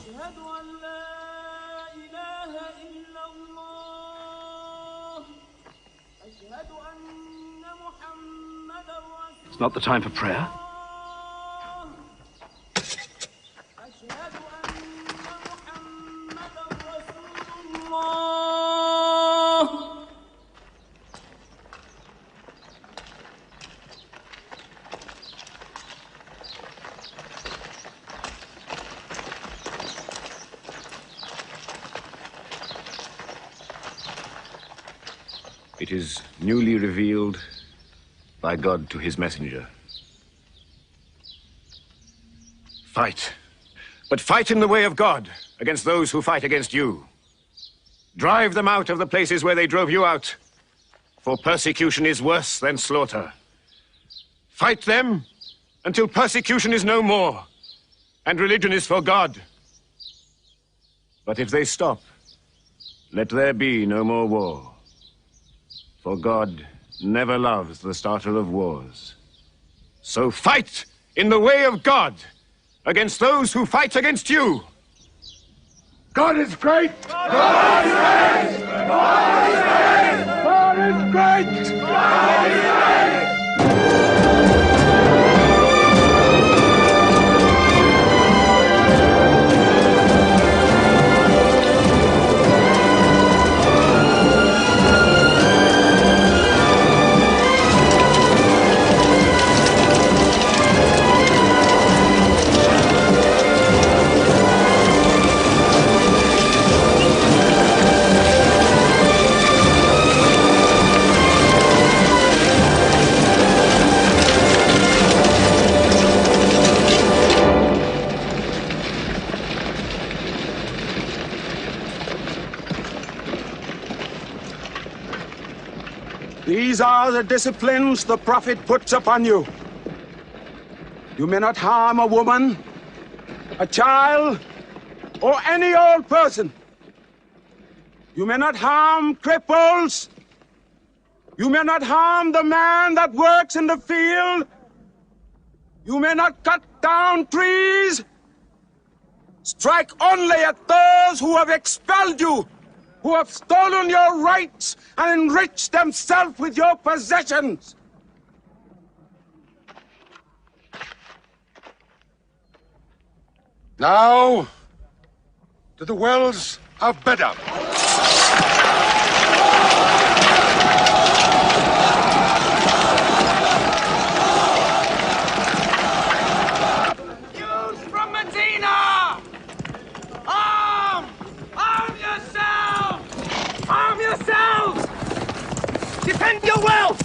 It's not the time for prayer. It is newly revealed by God to his messenger. Fight. But fight in the way of God against those who fight against you. Drive them out of the places where they drove you out, for persecution is worse than slaughter. Fight them until persecution is no more and religion is for God. But if they stop, let there be no more war. For God never loves the starter of wars. So fight in the way of God against those who fight against you. God is great! God is great! God is great! God is great! God is great! These are the disciplines the Prophet puts upon you. You may not harm a woman, a child, or any old person. You may not harm cripples. You may not harm the man that works in the field. You may not cut down trees. Strike only at those who have expelled you, who have stolen your rights and enriched themselves with your possessions. Now, to the wells of Bedab. Jews from Medina! Arm! Arm yourselves! Arm yourselves! Defend your wealth!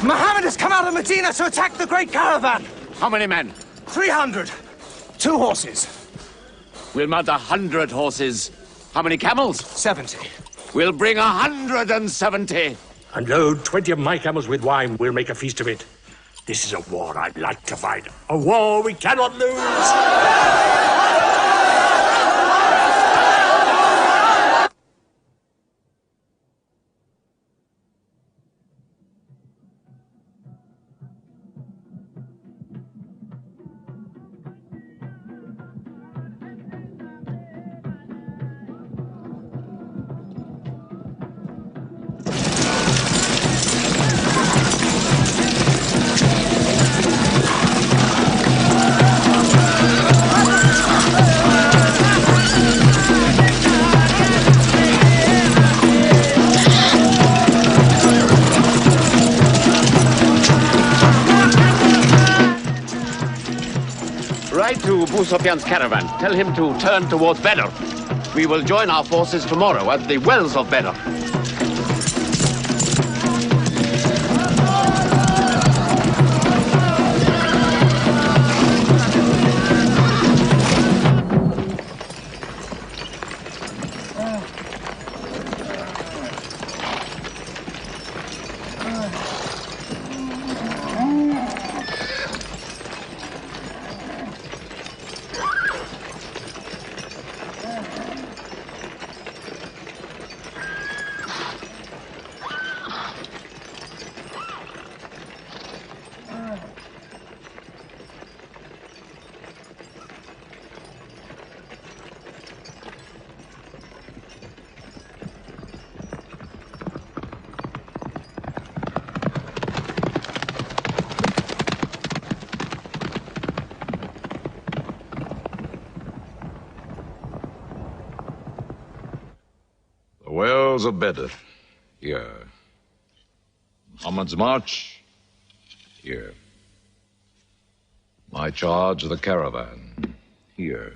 Muhammad has come out of Medina to attack the great caravan. How many men? 300. 2 horses. We'll mount 100 horses. How many camels? 70. We'll bring 170. And load 20 of my camels with wine. We'll make a feast of it. This is a war I'd like to fight. A war we cannot lose. Write to Abu Sufyan's caravan. Tell him to turn towards Badr. We will join our forces tomorrow at the wells of Badr. Wells of Badr, here. Muhammad's march, here. My charge of the caravan, here.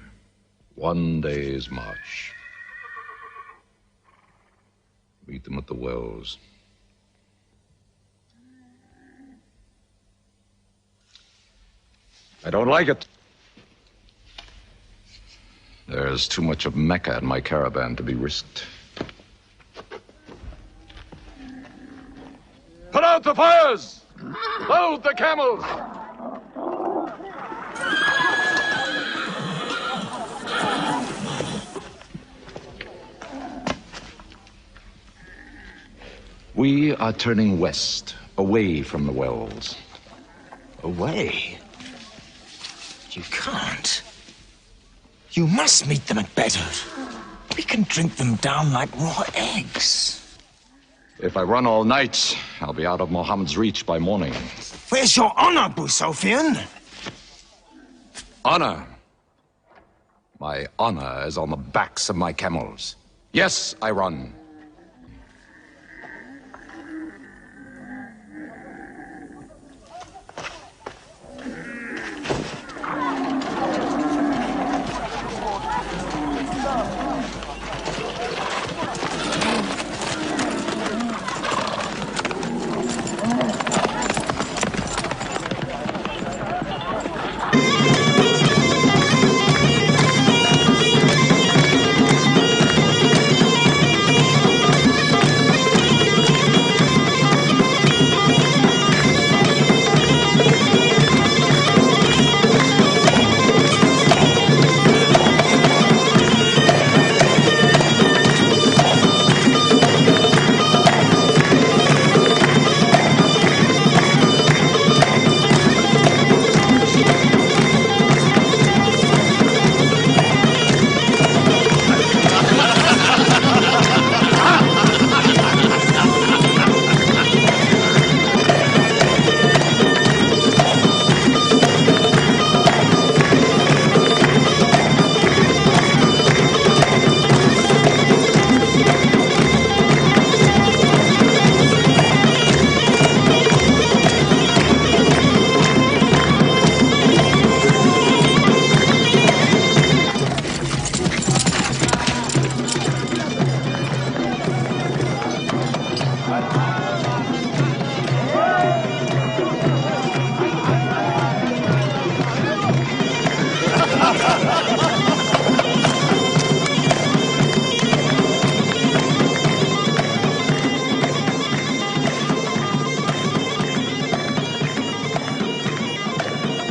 1 day's march. Meet them at the wells. I don't like it. There's too much of Mecca in my caravan to be risked. Put out the fires! Load the camels! We are turning west, away from the wells. Away? You can't. You must meet them at Badr. We can drink them down like raw eggs. If I run all night, I'll be out of Muhammad's reach by morning. Where's your honor, Abu Sufyan? Honor? My honor is on the backs of my camels. Yes, I run.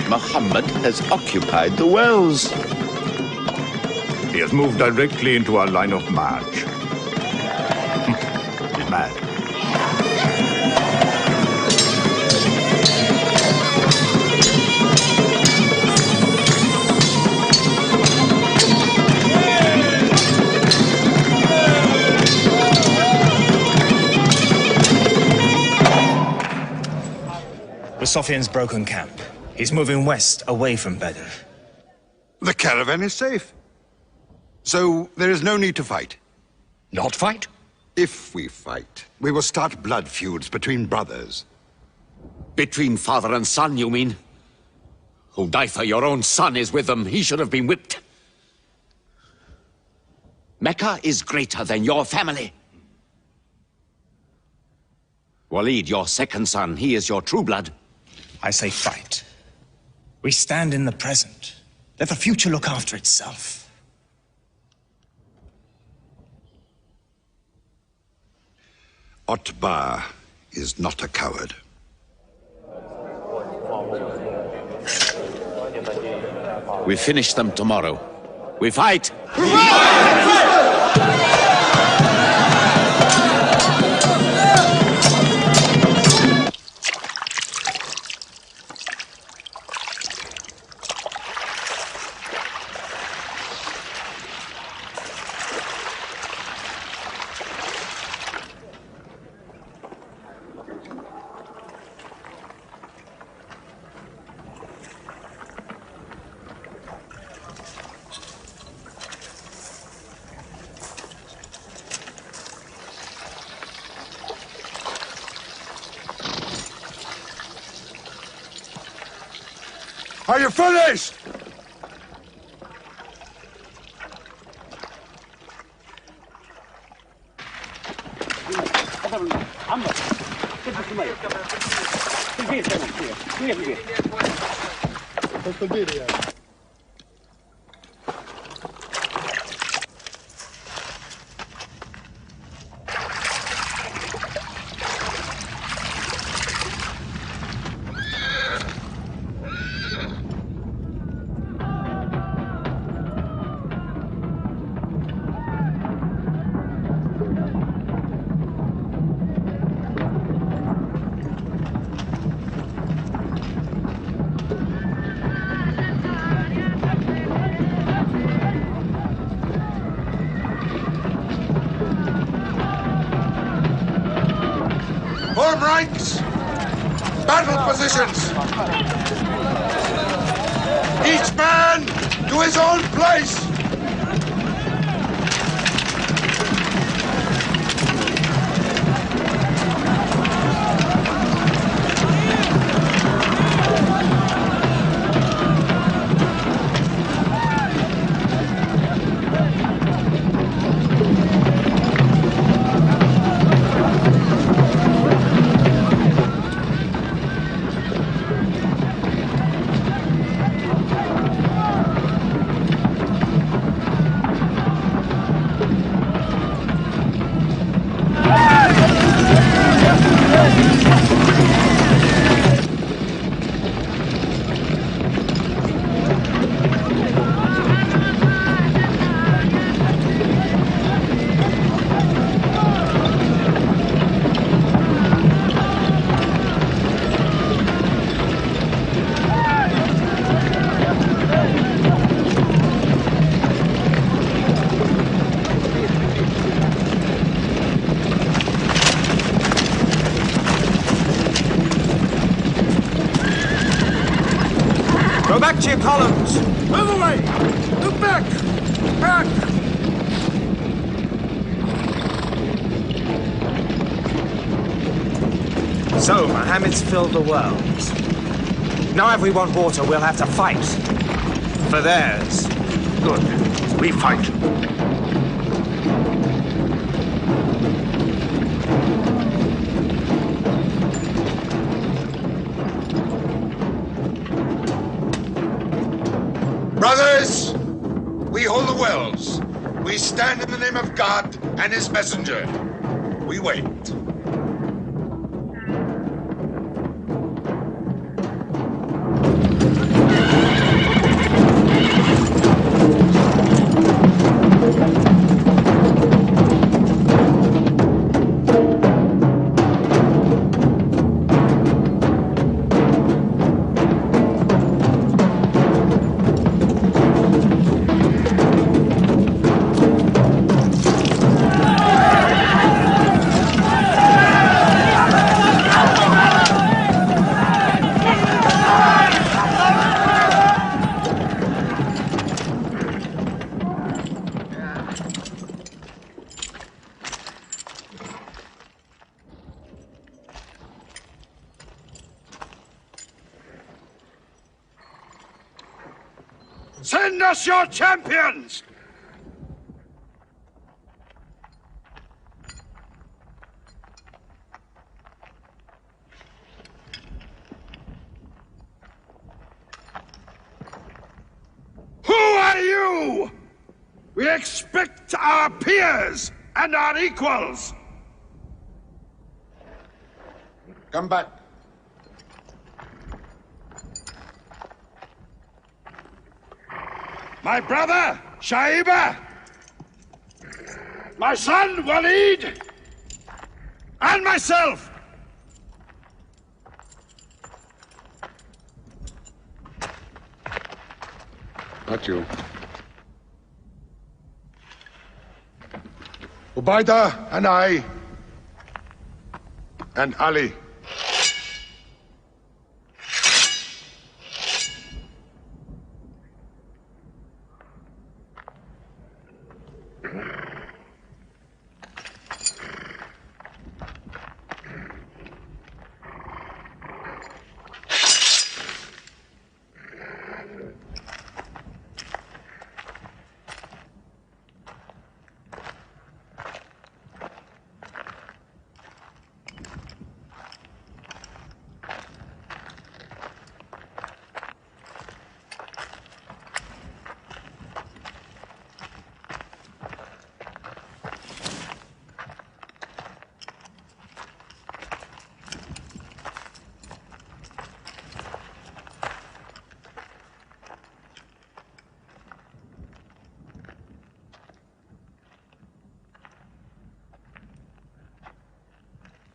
Muhammad has occupied the wells. He has moved directly into our line of march. He's mad. Sufyan's broken camp. He's moving west, away from Badr. The caravan is safe. So there is no need to fight. Not fight? If we fight, we will start blood feuds between brothers. Between father and son, you mean? Hudayfa, your own son, is with them. He should have been whipped. Mecca is greater than your family. Walid, your second son, he is your true blood. I say fight. We stand in the present. Let the future look after itself. Utbah is not a coward. We finish them tomorrow. We fight! Are you finished? Form ranks! Battle positions! Each man to his own place! Go back to your columns! Move away! Move back! Back! So, Mohammed's filled the world. Now if we want water, we'll have to fight. For theirs. Good. We fight. Brothers, we hold the wells. We stand in the name of God and his messenger. We wait. Send us your champions! Who are you? We expect our peers and our equals. Come back. My brother, Shaiba. My son, Walid. And myself. Not you. Ubaidah and I. And Ali.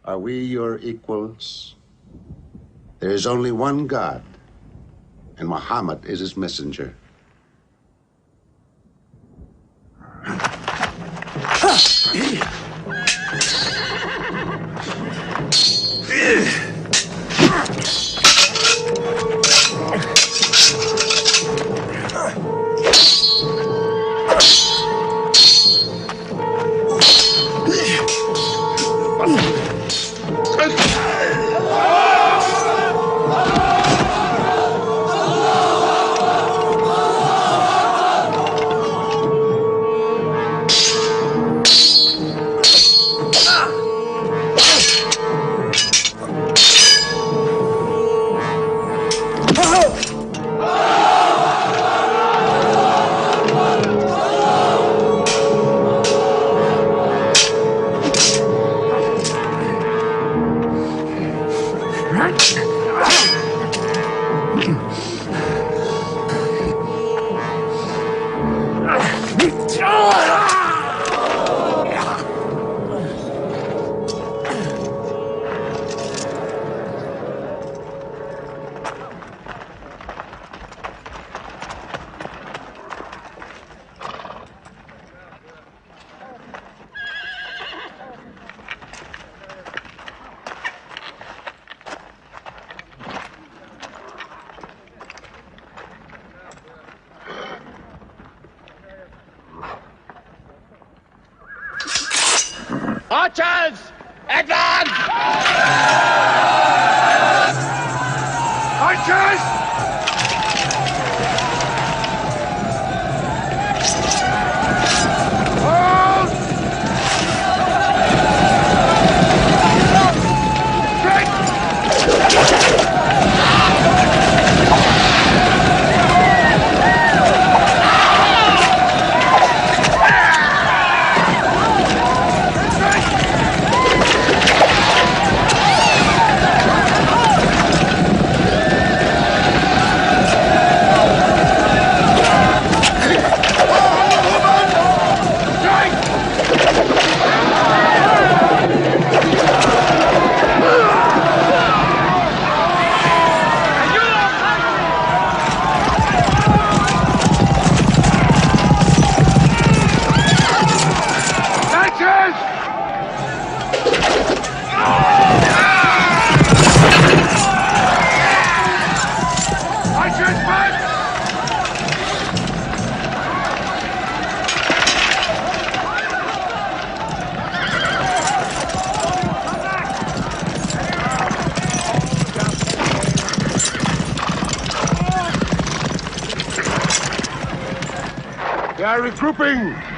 Are we your equals? There is only one God, and Muhammad is his messenger. Archers! Advance! Archers! Hold! are regrouping.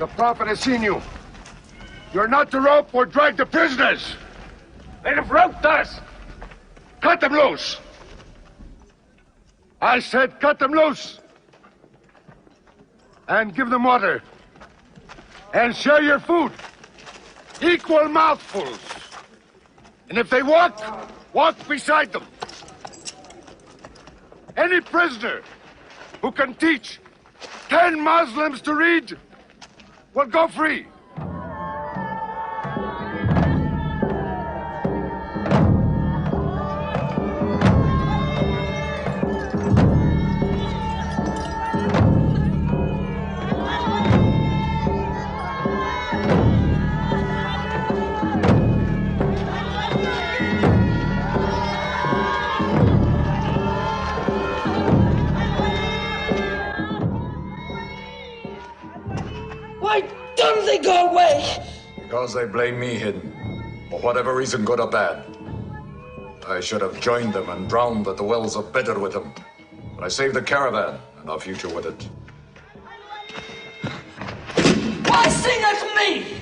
The Prophet has seen you. You're not to rope or drag the prisoners. They have roped us. Cut them loose. I said cut them loose. And give them water. And share your food. Equal mouthfuls. And if they walk, walk beside them. Any prisoner who can teach 10 Muslims to read will go free. Why don't they go away? Because they blame me, Hidden. For whatever reason, good or bad. I should have joined them and drowned at the wells of Bedr with them. But I saved the caravan and our future with it. Why sing at me?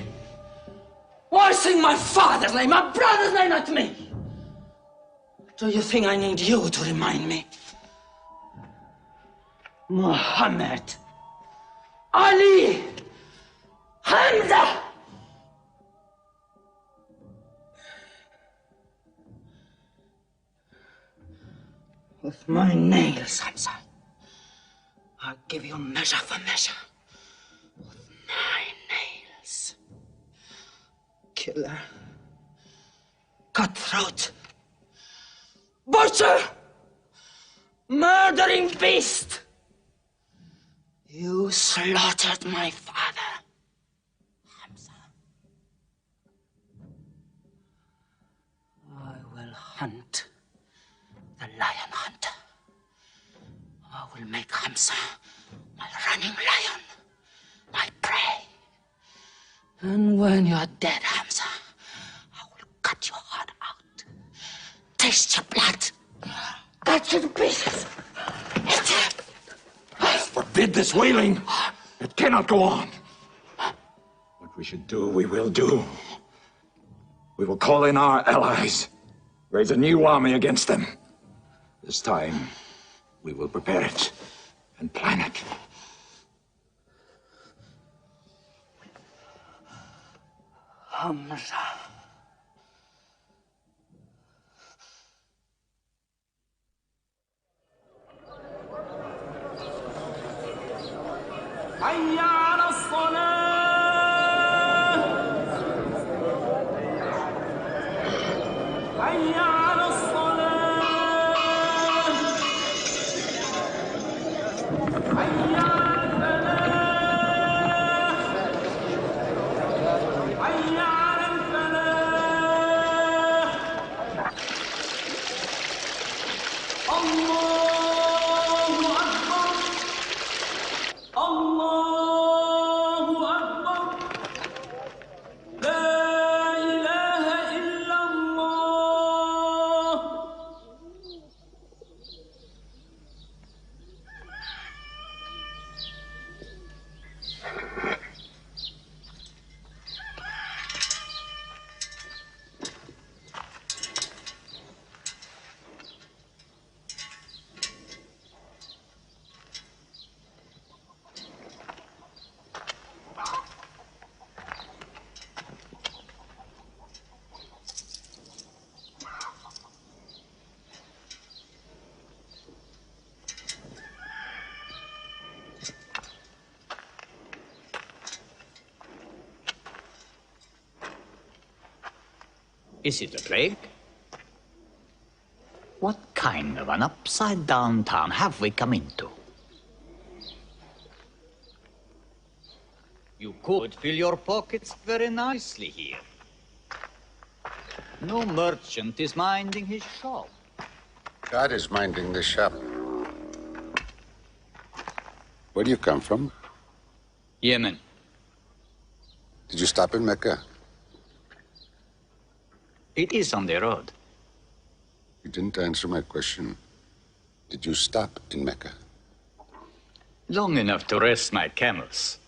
Why sing my father's name, my brother's name at me? Do you think I need you to remind me? Muhammad, Ali, Hamza. With my nails, Hamza, I'll give you measure for measure. With my nails. Killer. Cutthroat. Butcher. Murdering beast. You slaughtered my father, Hamza. I will hunt the lion hunter. I will make Hamza my running lion, my prey. And when you're dead, Hamza, I will cut your heart out, taste your blood, cut you to pieces, eat it. Forbid this wailing. It cannot go on. What we should do, we will do. We will call in our allies, raise a new army against them. This time, we will prepare it and plan it. Hamza. حي على الصلاة حي على الصلاة حي على الفلاح حي على الفلاح الله أكبر الله أكبر لا إله إلا الله. Is it a plague? What kind of an upside-down town have we come into? You could fill your pockets very nicely here. No merchant is minding his shop. God is minding the shop. Where do you come from? Yemen. Did you stop in Mecca? It is on the road. You didn't answer my question. Did you stop in Mecca? Long enough to rest my camels.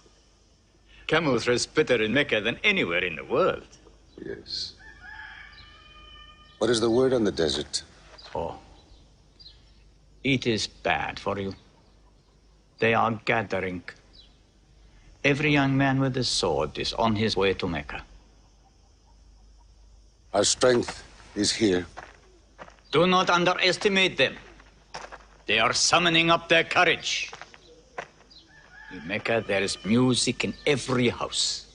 Camels rest better in Mecca than anywhere in the world. Yes. What is the word on the desert? Oh. It is bad for you. They are gathering. Every young man with a sword is on his way to Mecca. Our strength is here. Do not underestimate them. They are summoning up their courage. In Mecca, there is music in every house.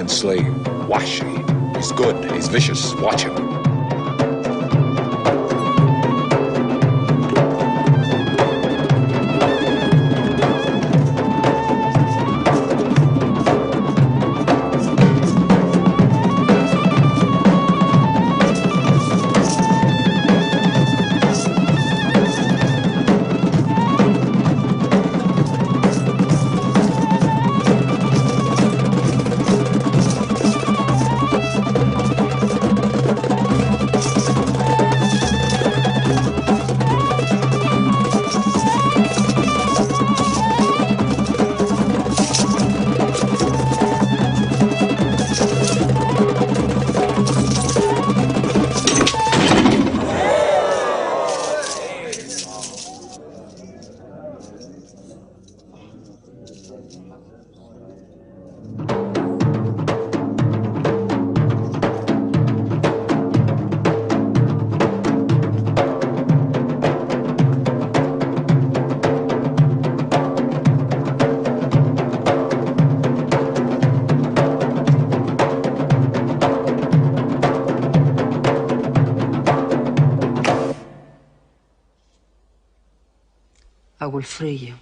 Arabian slave, Wahshi. He's good, he's vicious. Watch him. I will free you,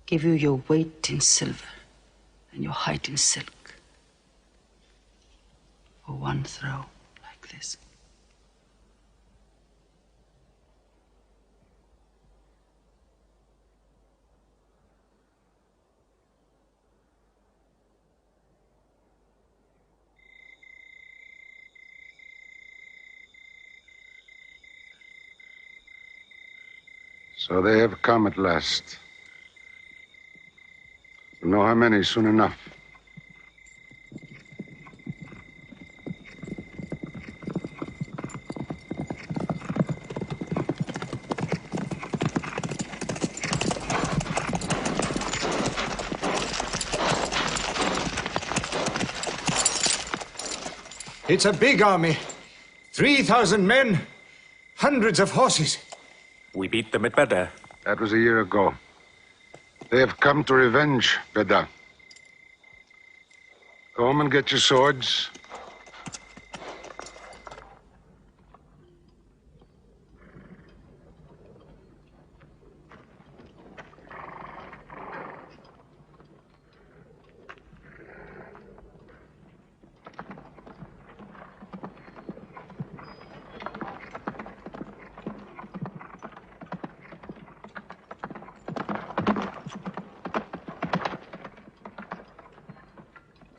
give you your weight in silver and your height in silk for one throw like this. So they have come at last. We'll know how many soon enough. It's a big army. 3,000 men, hundreds of horses. We beat them at Badr. That was a year ago. They have come to revenge, Badr. Go home and get your swords.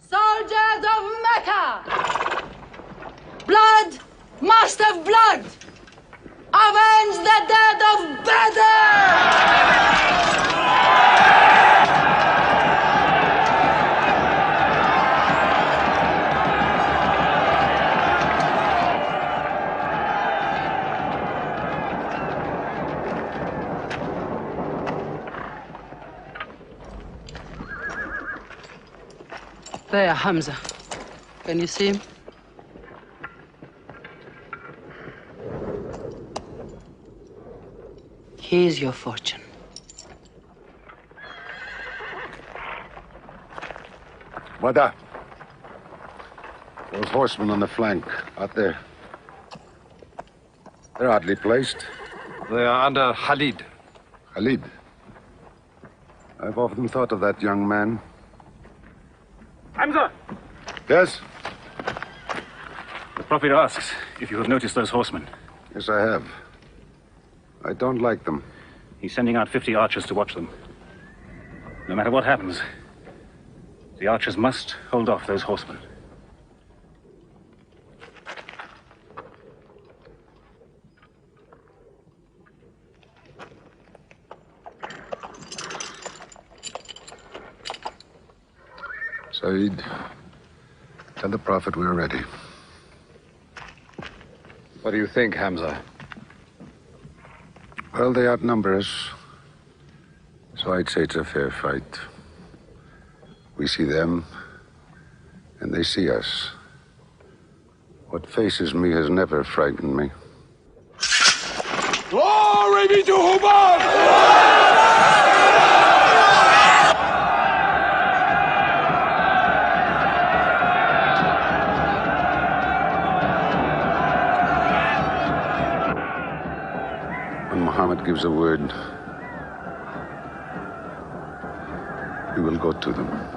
Soldiers of Mecca! Blood must have blood! Avenge the dead of Badr! There, Hamza. Can you see him? Here's your fortune. Wada. Those horsemen on the flank, out there. They're oddly placed. They are under Khalid. Khalid? I've often thought of that young man. Hamza! Yes? The Prophet asks if you have noticed those horsemen. Yes, I have. I don't like them. He's sending out 50 archers to watch them. No matter what happens, the archers must hold off those horsemen. Saeed, tell the Prophet we're ready. What do you think, Hamza? Well, they outnumber us, so I'd say it's a fair fight. We see them, and they see us. What faces me has never frightened me. Glory be to Hubbard! gives the word, we will go to them.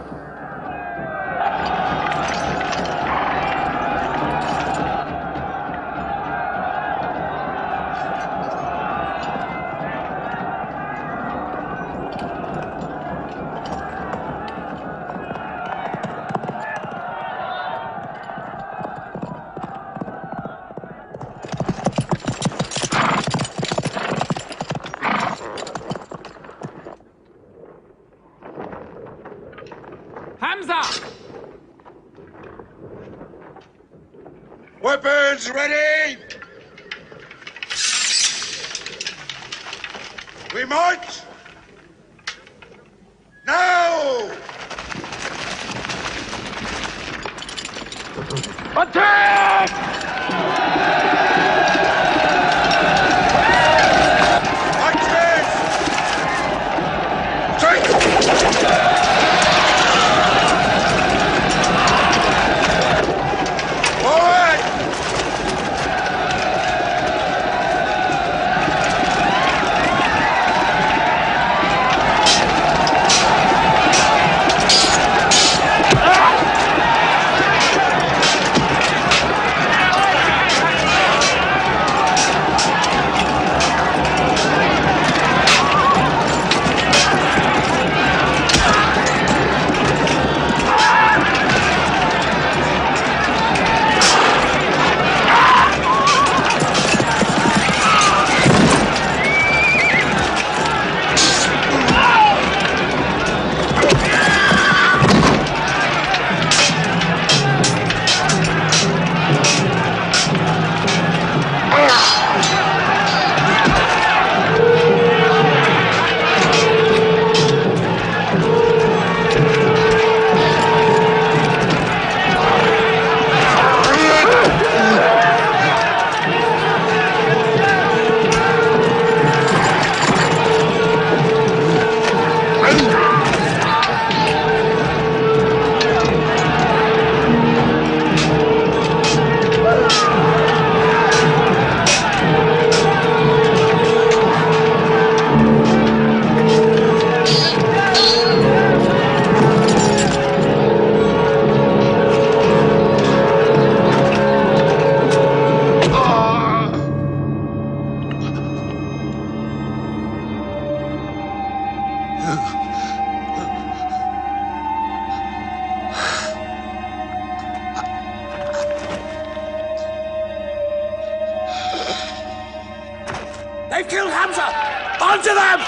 Weapons ready! We march! Now! Attack! They've killed Hamza! Onto them!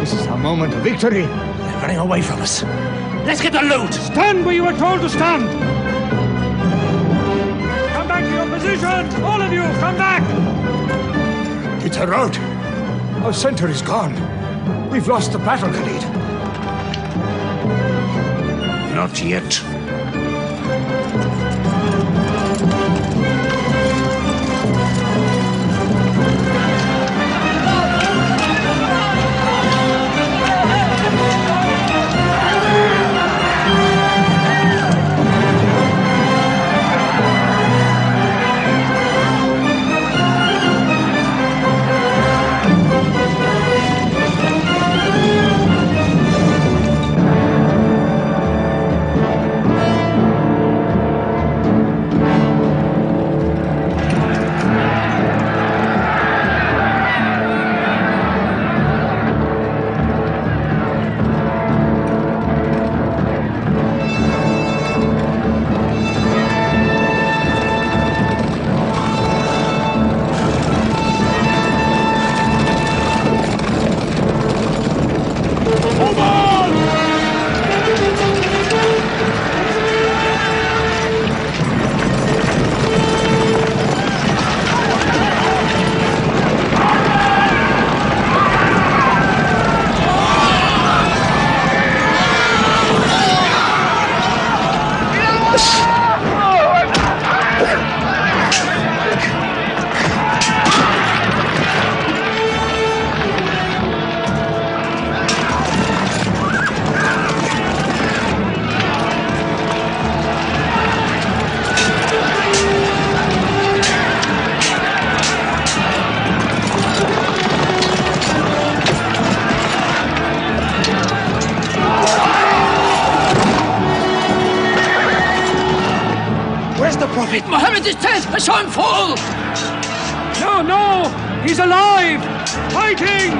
This is our moment of victory. They're running away from us. Let's get the loot! Stand where you were told to stand! Come back to your position! All of you, come back! It's a rout. Our center is gone. We've lost the battle, Khalid. Not yet. Resistance, schon fall! No, no! He's alive! Fighting!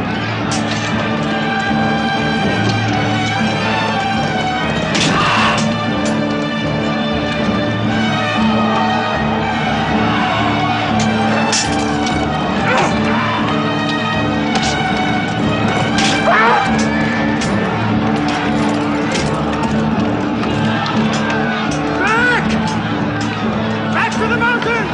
Back to the mountain!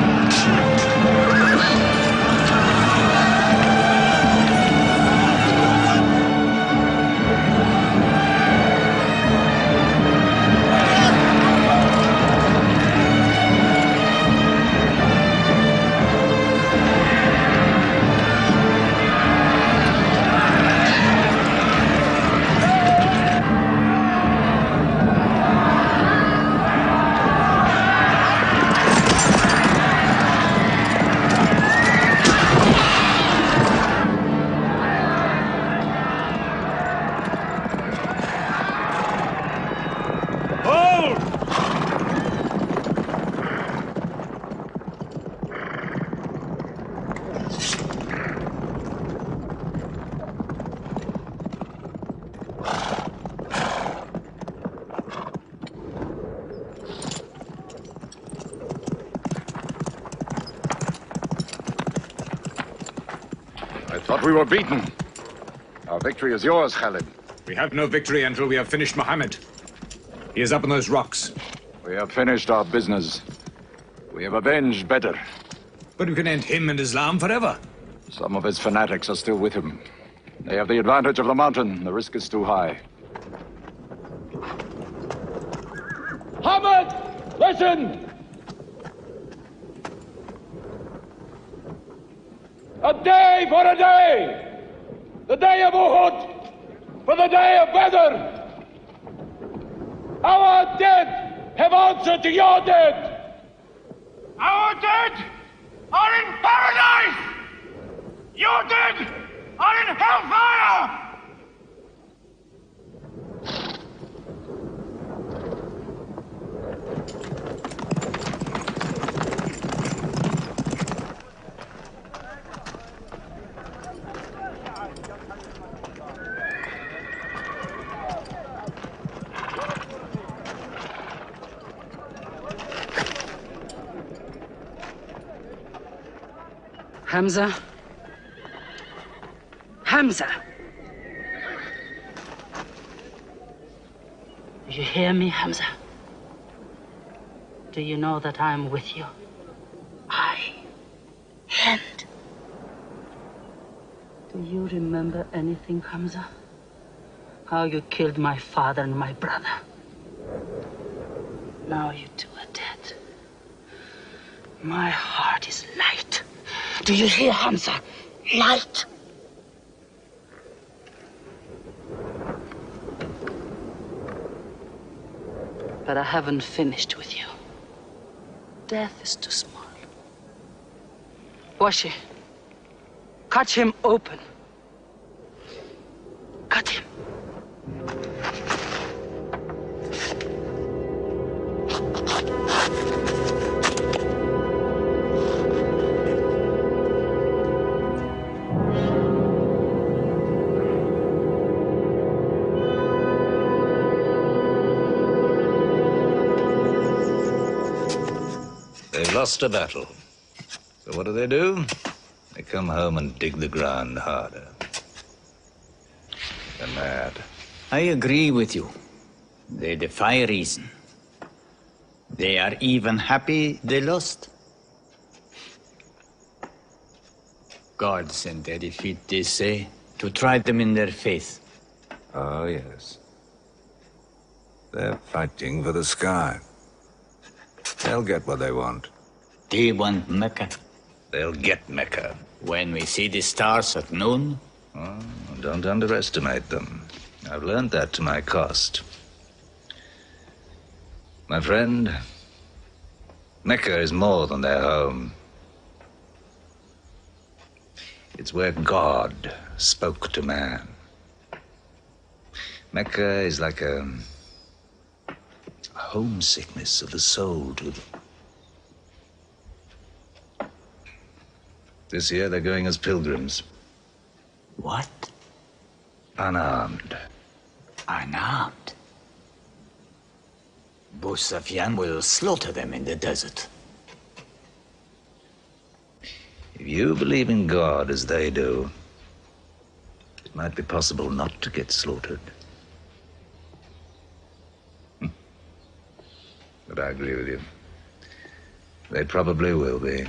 I thought we were beaten. Our victory is yours, Khalid. We have no victory until we have finished Muhammad. He is up on those rocks. We have finished our business. We have avenged Badr. But we can end him and Islam forever. Some of his fanatics are still with him. They have the advantage of the mountain. The risk is too high. Muhammad, listen! A day for a day! The day of Uhud for the day of Badr! Our dead have answered to your dead! Our dead are in paradise! Your dead are in hellfire! Hamza? Hamza! Do you hear me, Hamza? Do you know that I am with you? And do you remember anything, Hamza? How you killed my father and my brother. Now you two are dead. My heart is light. Do you hear, Hamza? Light. But I haven't finished with you. Death is too small. Washi, cut him open. Cut him. They've lost a battle. So what do? They come home and dig the ground harder. They're mad. I agree with you. They defy reason. They are even happy they lost. God sent their defeat, they say, to try them in their faith. Oh, yes. They're fighting for the sky. They'll get what they want. They want Mecca. They'll get Mecca. When we see the stars at noon? Oh, don't underestimate them. I've learned that to my cost. My friend, Mecca is more than their home. It's where God spoke to man. Mecca is like a homesickness of the soul to them. This year they're going as pilgrims. What? Unarmed. Unarmed? Abu Sufyan will slaughter them in the desert. If you believe in God as they do, it might be possible not to get slaughtered. But I agree with you. They probably will be.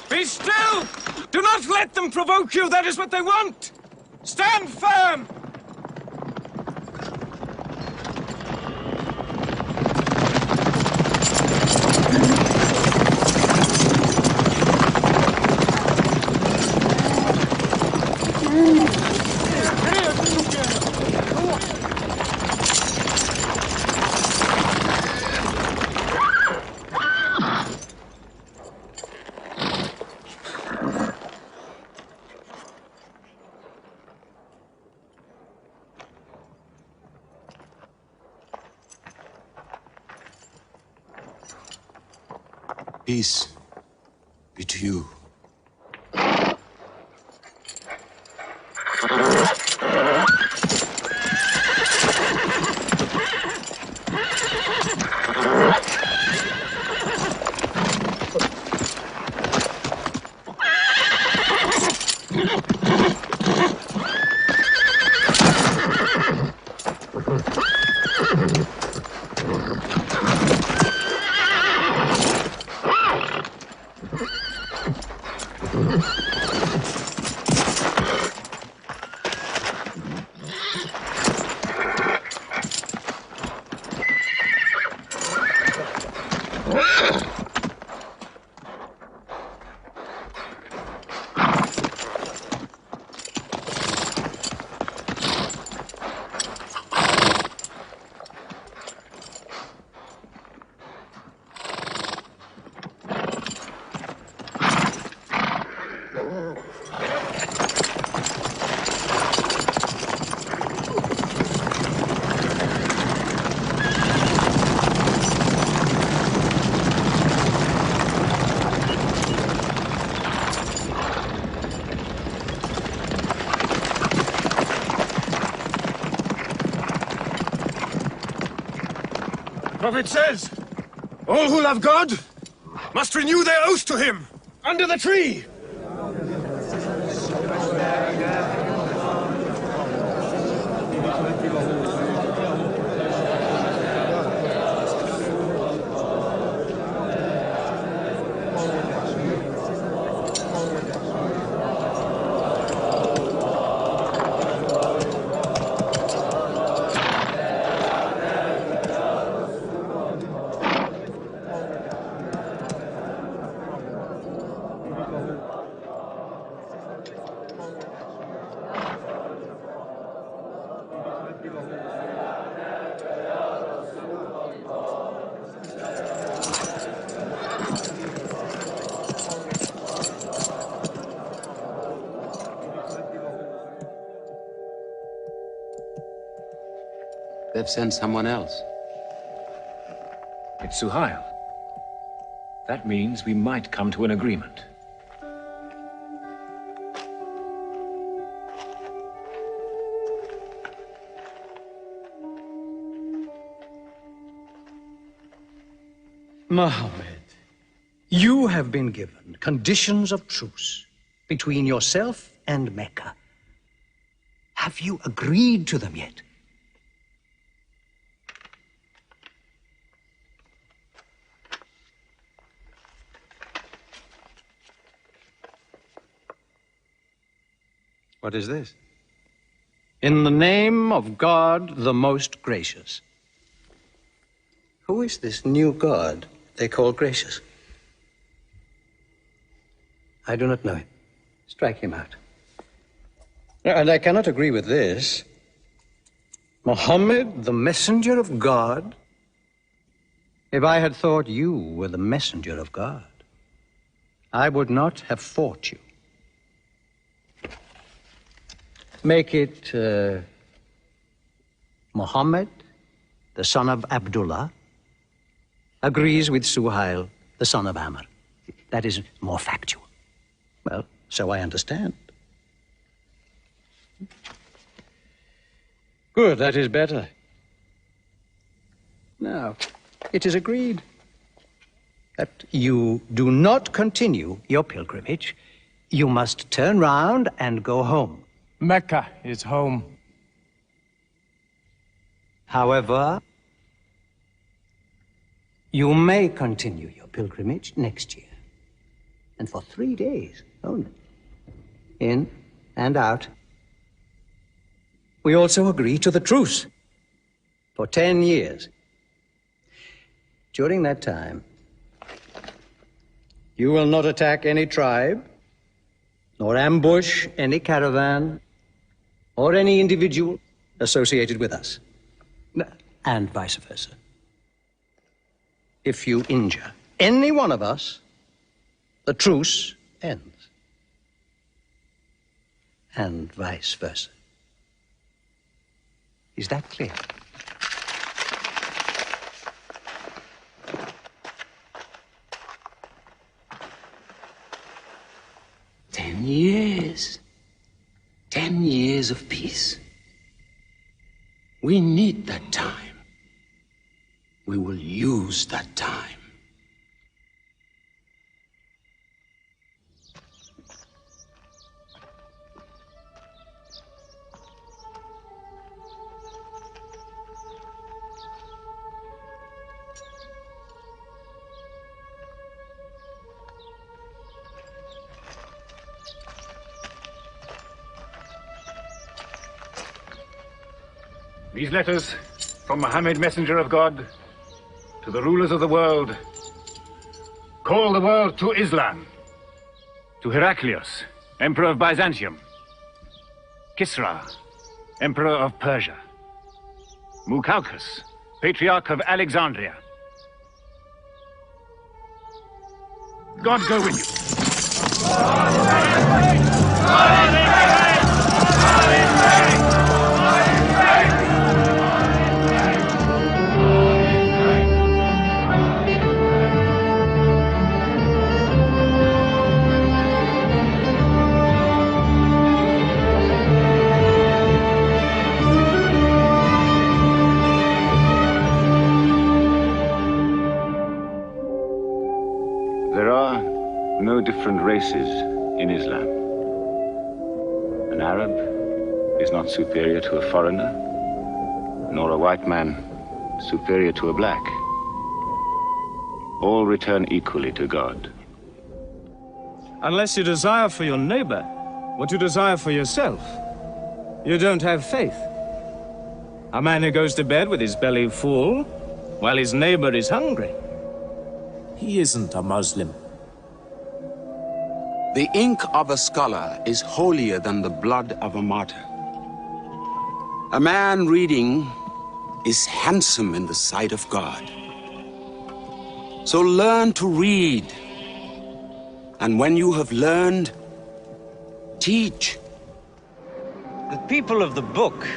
Be still! Do not let them provoke you! That is what they want! Stand firm! Peace be to you. The Prophet says, all who love God must renew their oath to him under the tree. They've sent someone else. It's Suhail. That means we might come to an agreement. Muhammad, you have been given conditions of truce between yourself and Mecca. Have you agreed to them yet? What is this? In the name of God, the most gracious. Who is this new God they call gracious? I do not know him. Strike him out. And I cannot agree with this. Muhammad, the messenger of God? If I had thought you were the messenger of God, I would not have fought you. Make it Muhammad, the son of Abdullah, agrees with Suhail, the son of Amr. That is more factual. Well, so I understand. Good, that is better. Now, it is agreed that you do not continue your pilgrimage. You must turn round and go home. Mecca is home. However, you may continue your pilgrimage next year, and for 3 days only, in and out. We also agree to the truce for 10 years. During that time, you will not attack any tribe, nor ambush any caravan, or any individual associated with us, and vice versa. If you injure any one of us, the truce ends, and vice versa. Is that clear? Years. 10 years of peace. We need that time. We will use that time. These letters from Muhammad, messenger of God, to the rulers of the world. Call the world to Islam. To Heraclius, emperor of Byzantium. Kisra, emperor of Persia. Mukaukis, patriarch of Alexandria. God go with you. There are no different races in Islam. An Arab is not superior to a foreigner, nor a white man superior to a black. All return equally to God. Unless you desire for your neighbor what you desire for yourself, you don't have faith. A man who goes to bed with his belly full while his neighbor is hungry. He isn't a Muslim. The ink of a scholar is holier than the blood of a martyr. A man reading is handsome in the sight of God. So learn to read. And when you have learned, teach. The people of the book,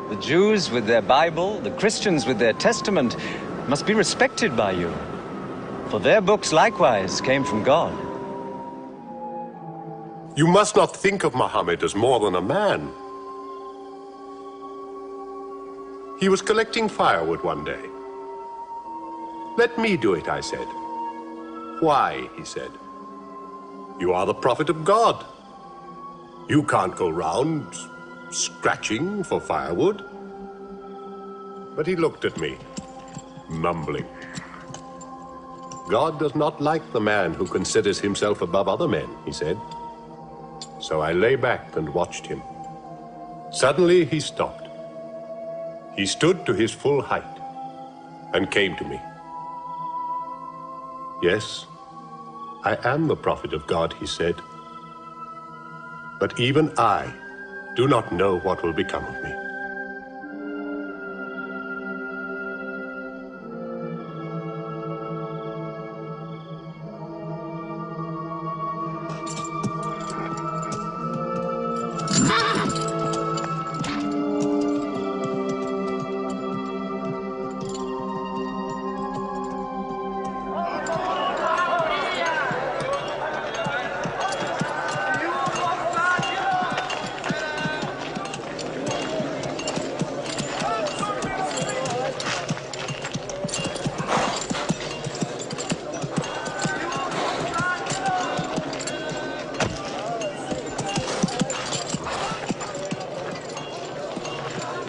the Jews with their Bible, the Christians with their Testament, must be respected by you. For their books likewise came from God. You must not think of Muhammad as more than a man. He was collecting firewood one day. Let me do it, I said. Why, he said. You are the prophet of God. You can't go round scratching for firewood. But he looked at me, mumbling. God does not like the man who considers himself above other men, he said. So I lay back and watched him. Suddenly he stopped. He stood to his full height and came to me. Yes, I am the prophet of God, he said. But even I do not know what will become of me.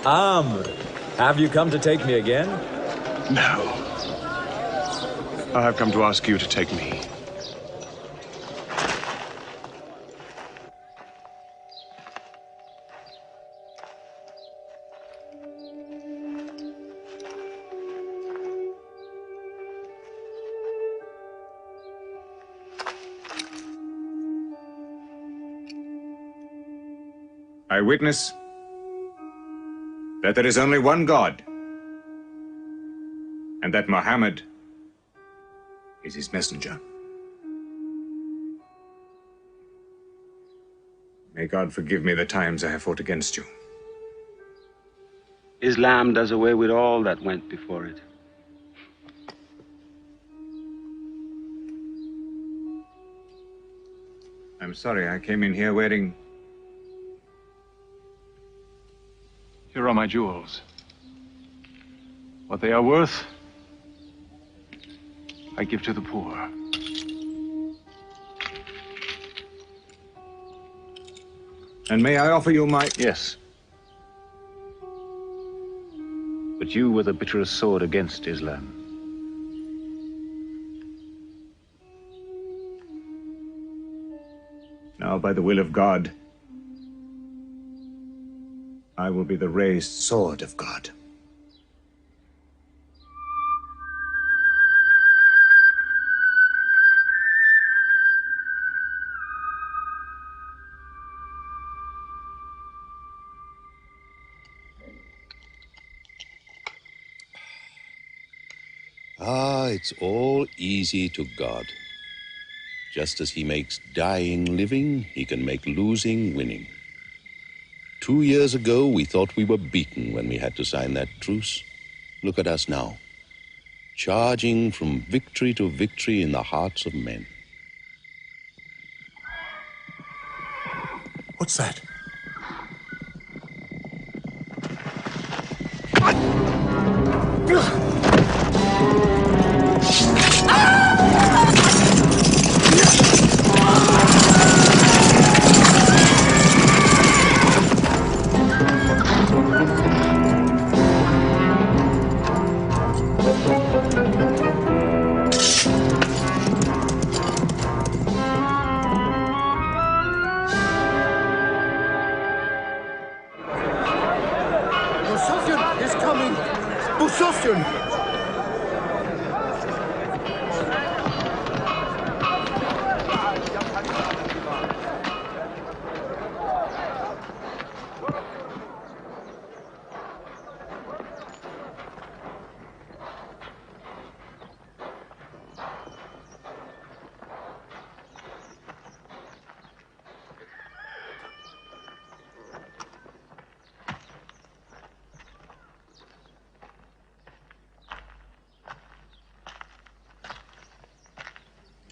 Amr, have you come to take me again? No. I have come to ask you to take me. I witness that there is only one God, and that Muhammad is his messenger. May God forgive me the times I have fought against you. Islam does away with all that went before it. I'm sorry, I came in here wearing... Here are my jewels. What they are worth, I give to the poor. And may I offer you my... Yes. But you were the bitterest sword against Islam. Now, by the will of God, I will be the raised sword of God. Ah, it's all easy to God. Just as he makes dying living, he can make losing winning. 2 years ago, we thought we were beaten when we had to sign that truce. Look at us now, charging from victory to victory in the hearts of men. What's that?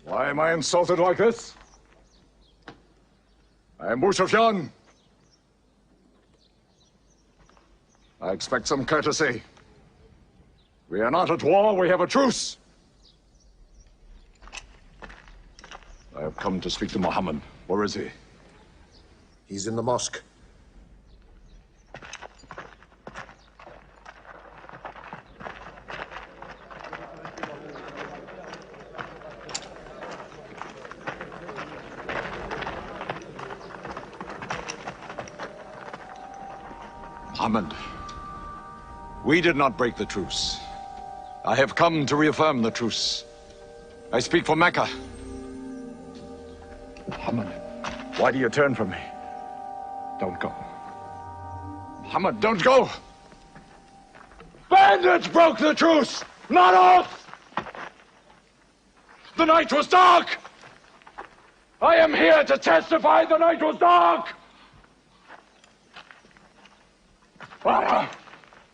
Why am I insulted like this? I am Abu Sufyan. I expect some courtesy. We are not at war, we have a truce. I have come to speak to Muhammad. Where is he? He's in the mosque. Muhammad, we did not break the truce. I have come to reaffirm the truce. I speak for Mecca. Muhammad, why do you turn from me? Don't go. Muhammad, don't go! Bandits broke the truce, not us! The night was dark! I am here to testify the night was dark!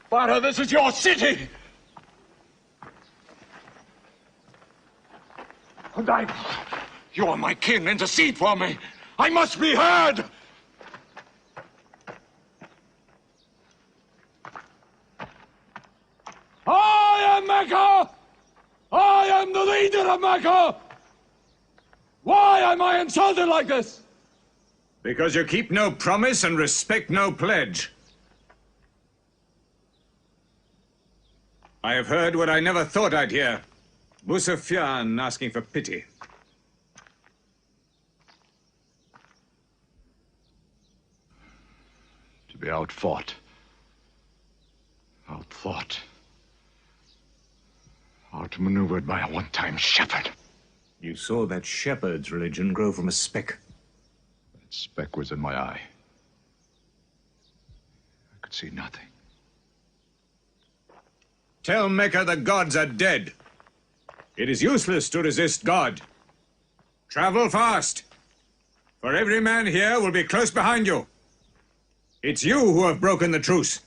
Farah, this is your city! And you are my kin, intercede for me! I must be heard! I am Mecca! I am the leader of Mecca! Why am I insulted like this? Because you keep no promise and respect no pledge. I have heard what I never thought I'd hear. Abu Sufyan asking for pity. To be outfought, outmaneuvered by a one-time shepherd. You saw that shepherd's religion grow from a speck. That speck was in my eye. I could see nothing. Tell Mecca the gods are dead. It is useless to resist God. Travel fast, for every man here will be close behind you. It's you who have broken the truce.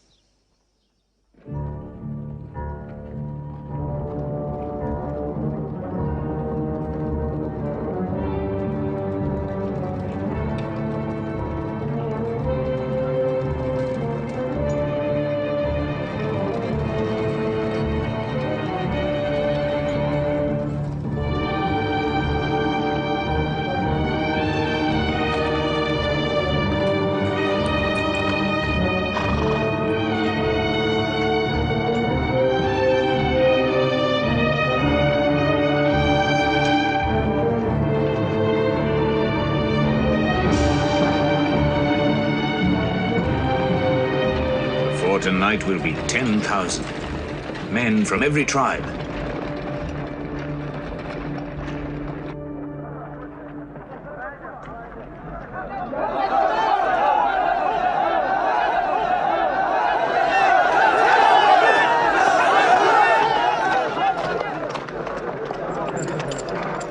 Tonight will be 10,000 men from every tribe.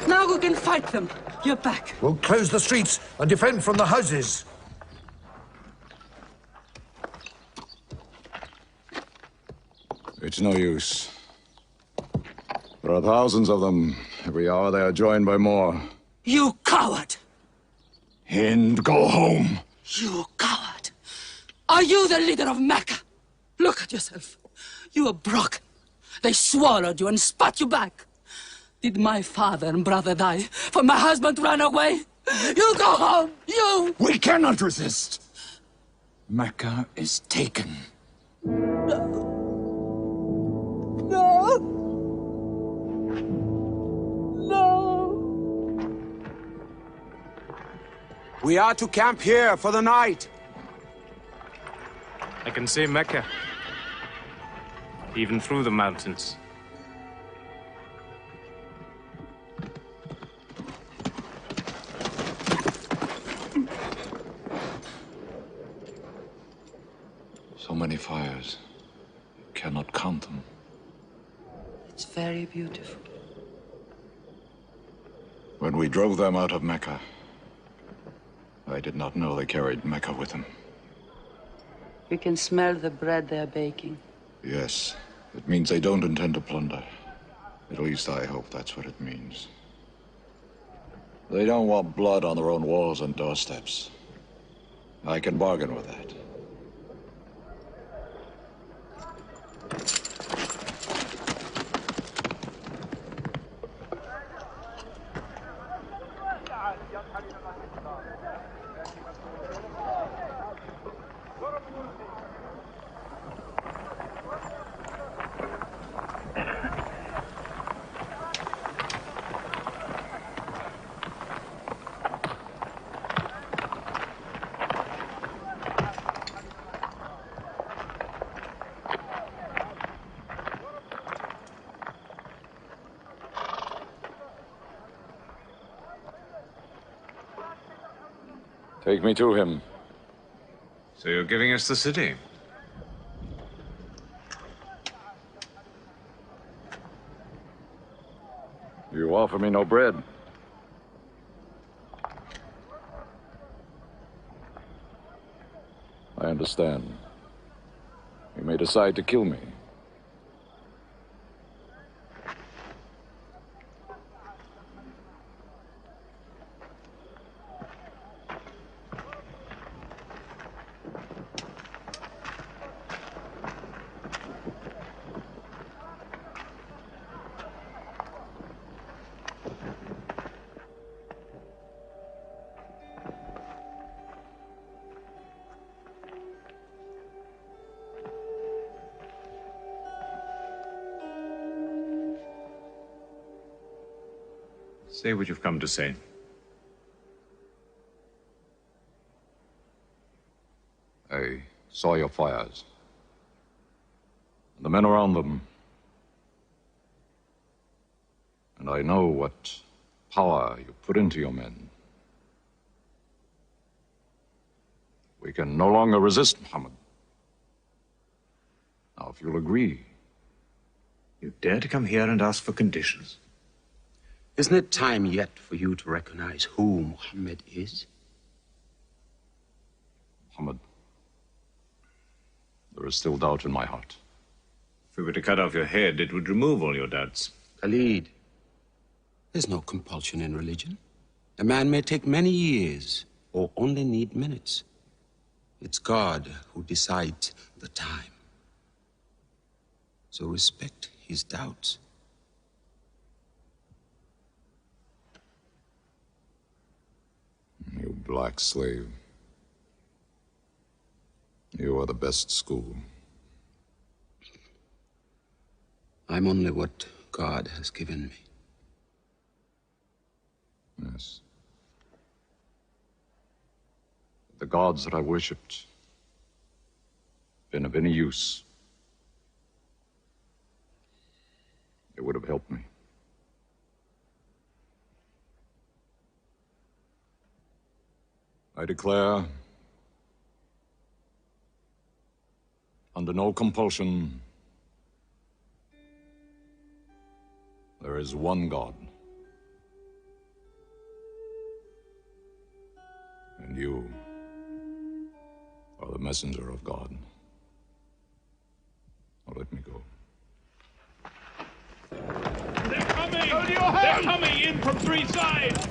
Now we can fight them. You're back. We'll close the streets and defend from the houses. It's no use. There are thousands of them. Every hour they are joined by more. You coward! Hind, go home. You coward! Are you the leader of Mecca? Look at yourself. You are broken. They swallowed you and spat you back. Did my father and brother die for my husband to run away? You go home! You! We cannot resist! Mecca is taken. No! We are to camp here for the night. I can see Mecca, even through the mountains. So many fires. You cannot count them. It's very beautiful. When we drove them out of Mecca, I did not know they carried Mecca with them. We can smell the bread they're baking. Yes, it means they don't intend to plunder. At least I hope that's what it means. They don't want blood on their own walls and doorsteps. I can bargain with that. Take me to him. So you're giving us the city? You offer me no bread. I understand. You may decide to kill me. Say what you've come to say. I saw your fires. And the men around them. And I know what power you put into your men. We can no longer resist Muhammad. Now, if you'll agree. You dare to come here and ask for conditions? Isn't it time yet for you to recognize who Muhammad is? Muhammad, there is still doubt in my heart. If we were to cut off your head, it would remove all your doubts. Khalid, there's no compulsion in religion. A man may take many years or only need minutes. It's God who decides the time. So respect his doubts. You black slave. You are the best school. I'm only what God has given me. Yes. The gods that I worshipped been of any use. They would have helped me. I declare, under no compulsion, there is one God. And you are the messenger of God. Now let me go. They're coming! They're coming in from three sides!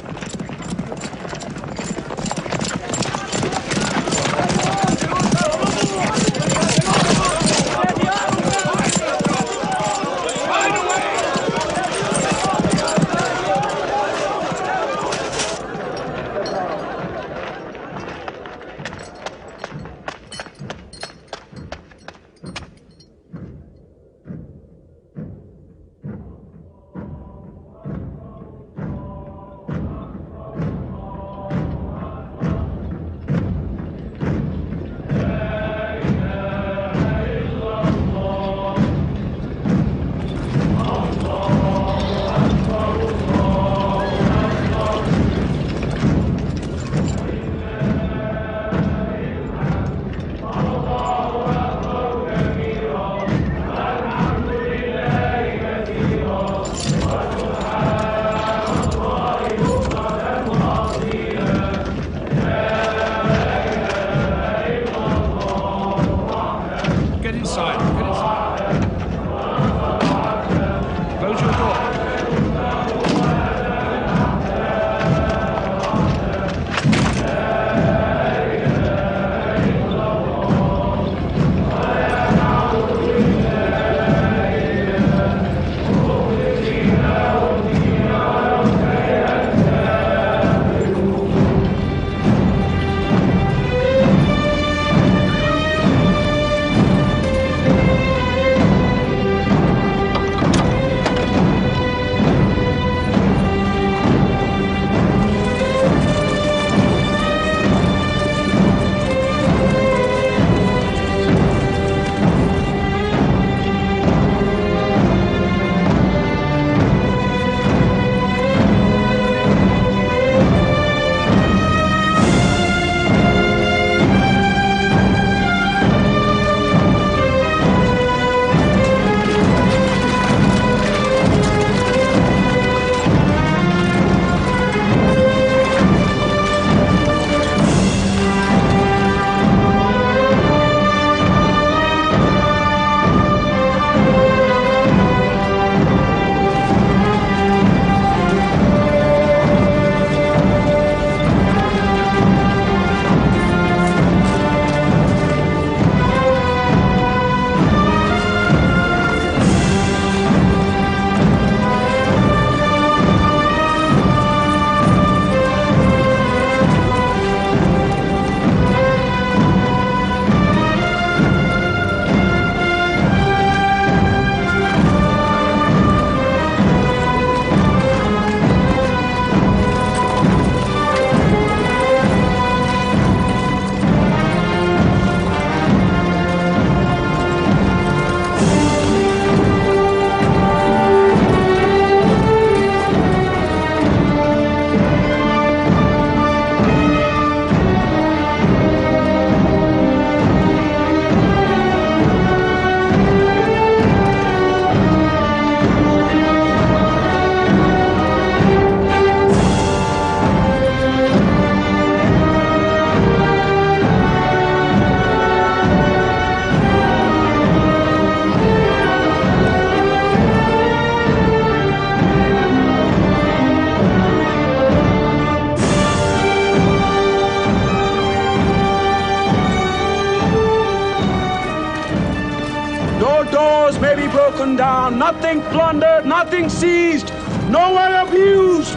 down, nothing plundered, nothing seized, no one abused.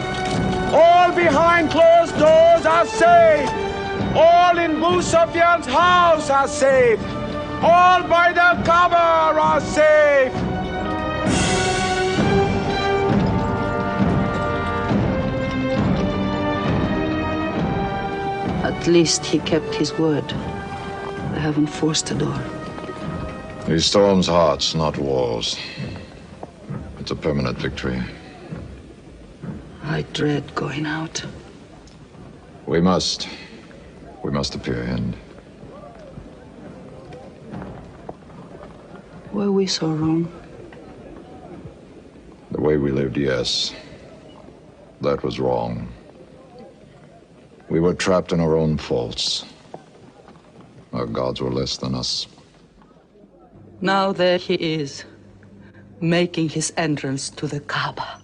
All behind closed doors are safe. All in Abu Sufyan's house are safe. All by the Kaaba are safe. At least he kept his word. They haven't forced the door. He storms hearts, not walls. It's a permanent victory. I dread going out. We must appear in. Were we so wrong? The way we lived, yes. That was wrong. We were trapped in our own faults. Our gods were less than us. Now there he is, making his entrance to the Kaaba.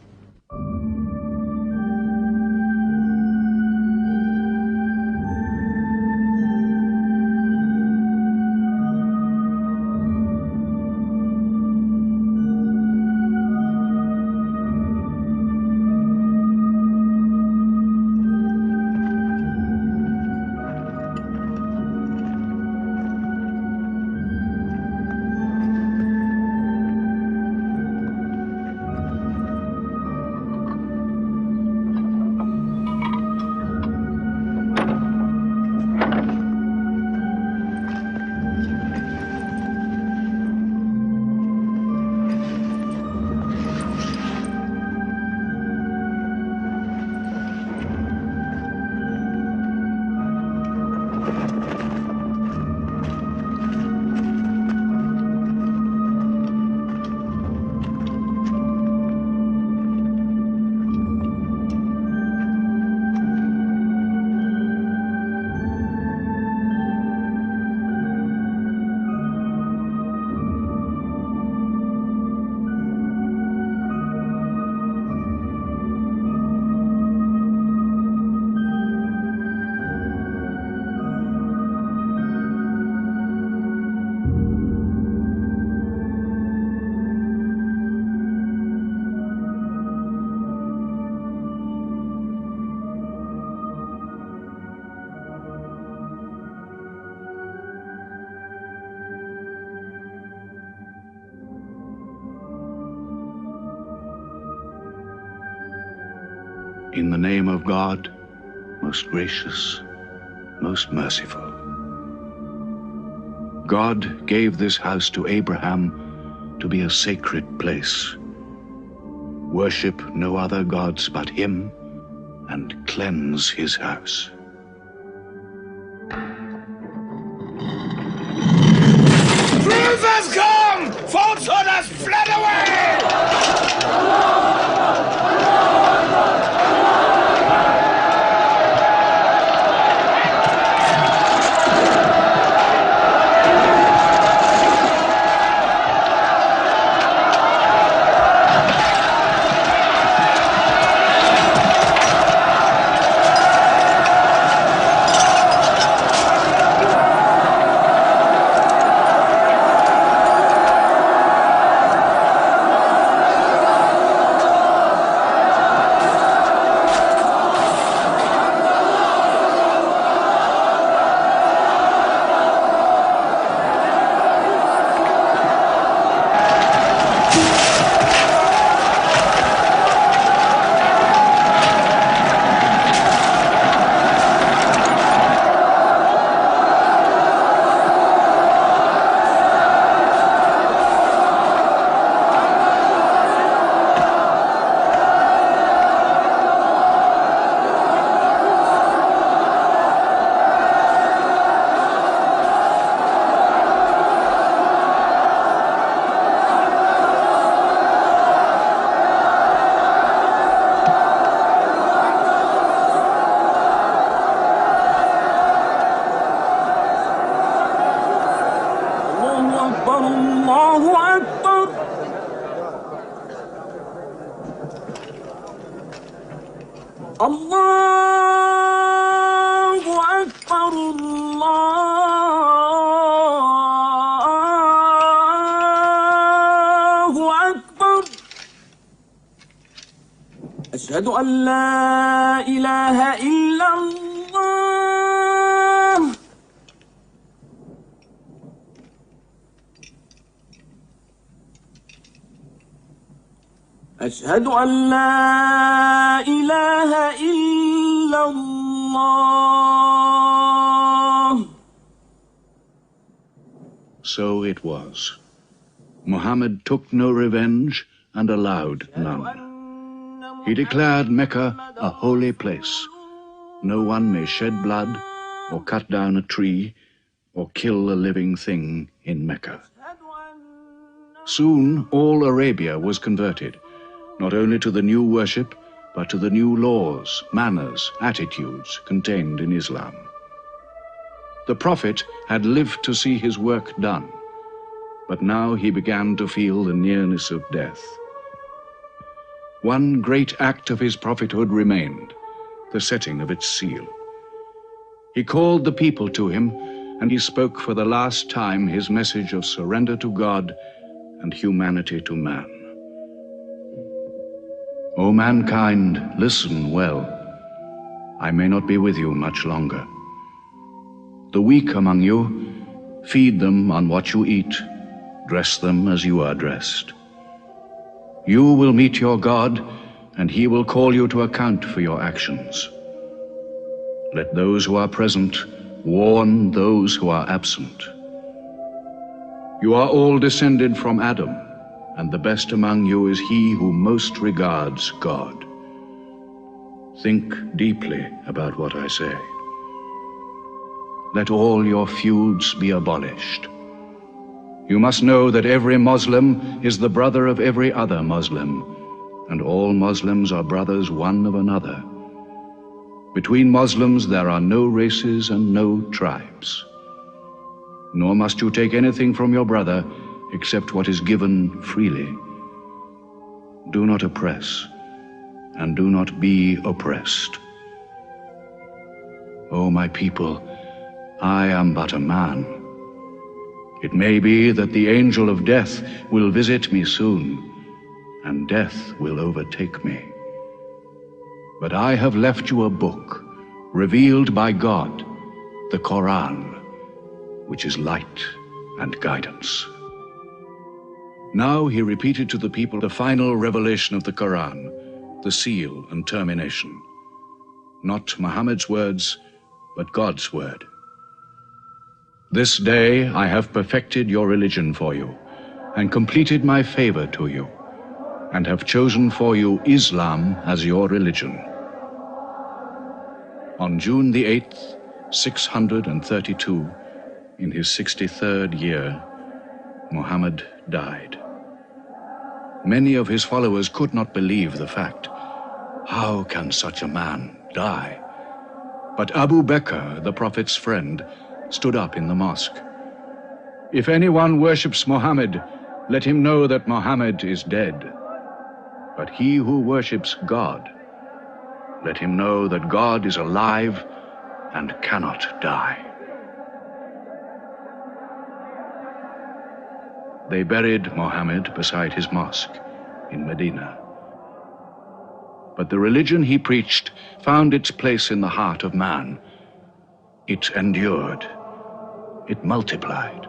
In the name of God, most gracious, most merciful. God gave this house to Abraham to be a sacred place. Worship no other gods but him, and cleanse his house. Truth has come! Falsehood has fled away! أشهد أن لا إله إلا الله. أشهد أن لا إله إلا الله. So it was. Muhammad took no revenge and allowed none. He declared Mecca a holy place. No one may shed blood, or cut down a tree, or kill a living thing in Mecca. Soon all Arabia was converted, not only to the new worship, but to the new laws, manners, attitudes contained in Islam. The Prophet had lived to see his work done, but now he began to feel the nearness of death. One great act of his prophethood remained, the setting of its seal. He called the people to him, and he spoke for the last time his message of surrender to God and humanity to man. O mankind, listen well. I may not be with you much longer. The weak among you, feed them on what you eat, dress them as you are dressed. You will meet your God, and he will call you to account for your actions. Let those who are present warn those who are absent. You are all descended from Adam, and the best among you is he who most regards God. Think deeply about what I say. Let all your feuds be abolished. You must know that every Muslim is the brother of every other Muslim, and all Muslims are brothers one of another. Between Muslims there are no races and no tribes. Nor must you take anything from your brother except what is given freely. Do not oppress, and do not be oppressed. O my people, I am but a man. It may be that the angel of death will visit me soon, and death will overtake me. But I have left you a book, revealed by God, the Quran, which is light and guidance. Now he repeated to the people the final revelation of the Quran, the seal and termination. Not Muhammad's words, but God's word. This day I have perfected your religion for you, and completed my favor to you, and have chosen for you Islam as your religion. On June the 8th, 632, in his 63rd year, Muhammad died. Many of his followers could not believe the fact. How can such a man die? But Abu Bakr, the Prophet's friend, stood up in the mosque. If anyone worships Muhammad, let him know that Muhammad is dead. But he who worships God, let him know that God is alive and cannot die. They buried Muhammad beside his mosque in Medina. But the religion he preached found its place in the heart of man. It endured. It multiplied.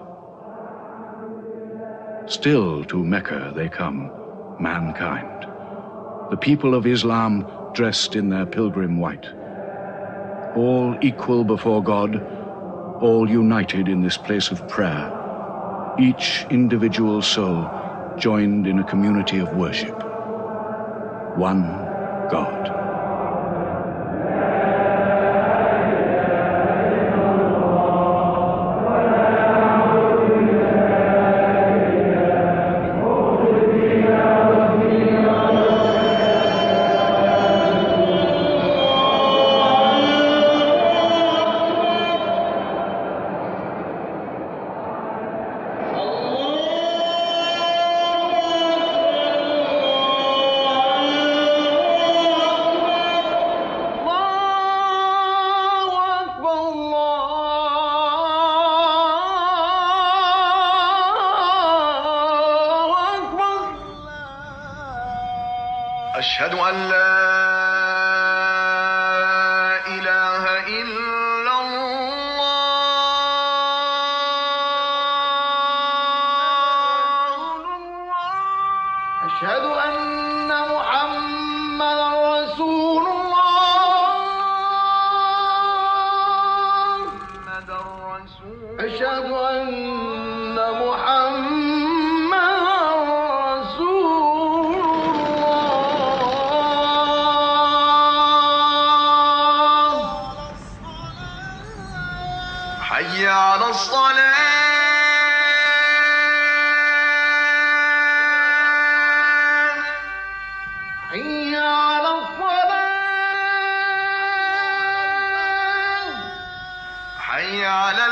Still to Mecca they come, mankind. The people of Islam dressed in their pilgrim white. All equal before God, all united in this place of prayer. Each individual soul joined in a community of worship. One God. أشهد أن لا حي على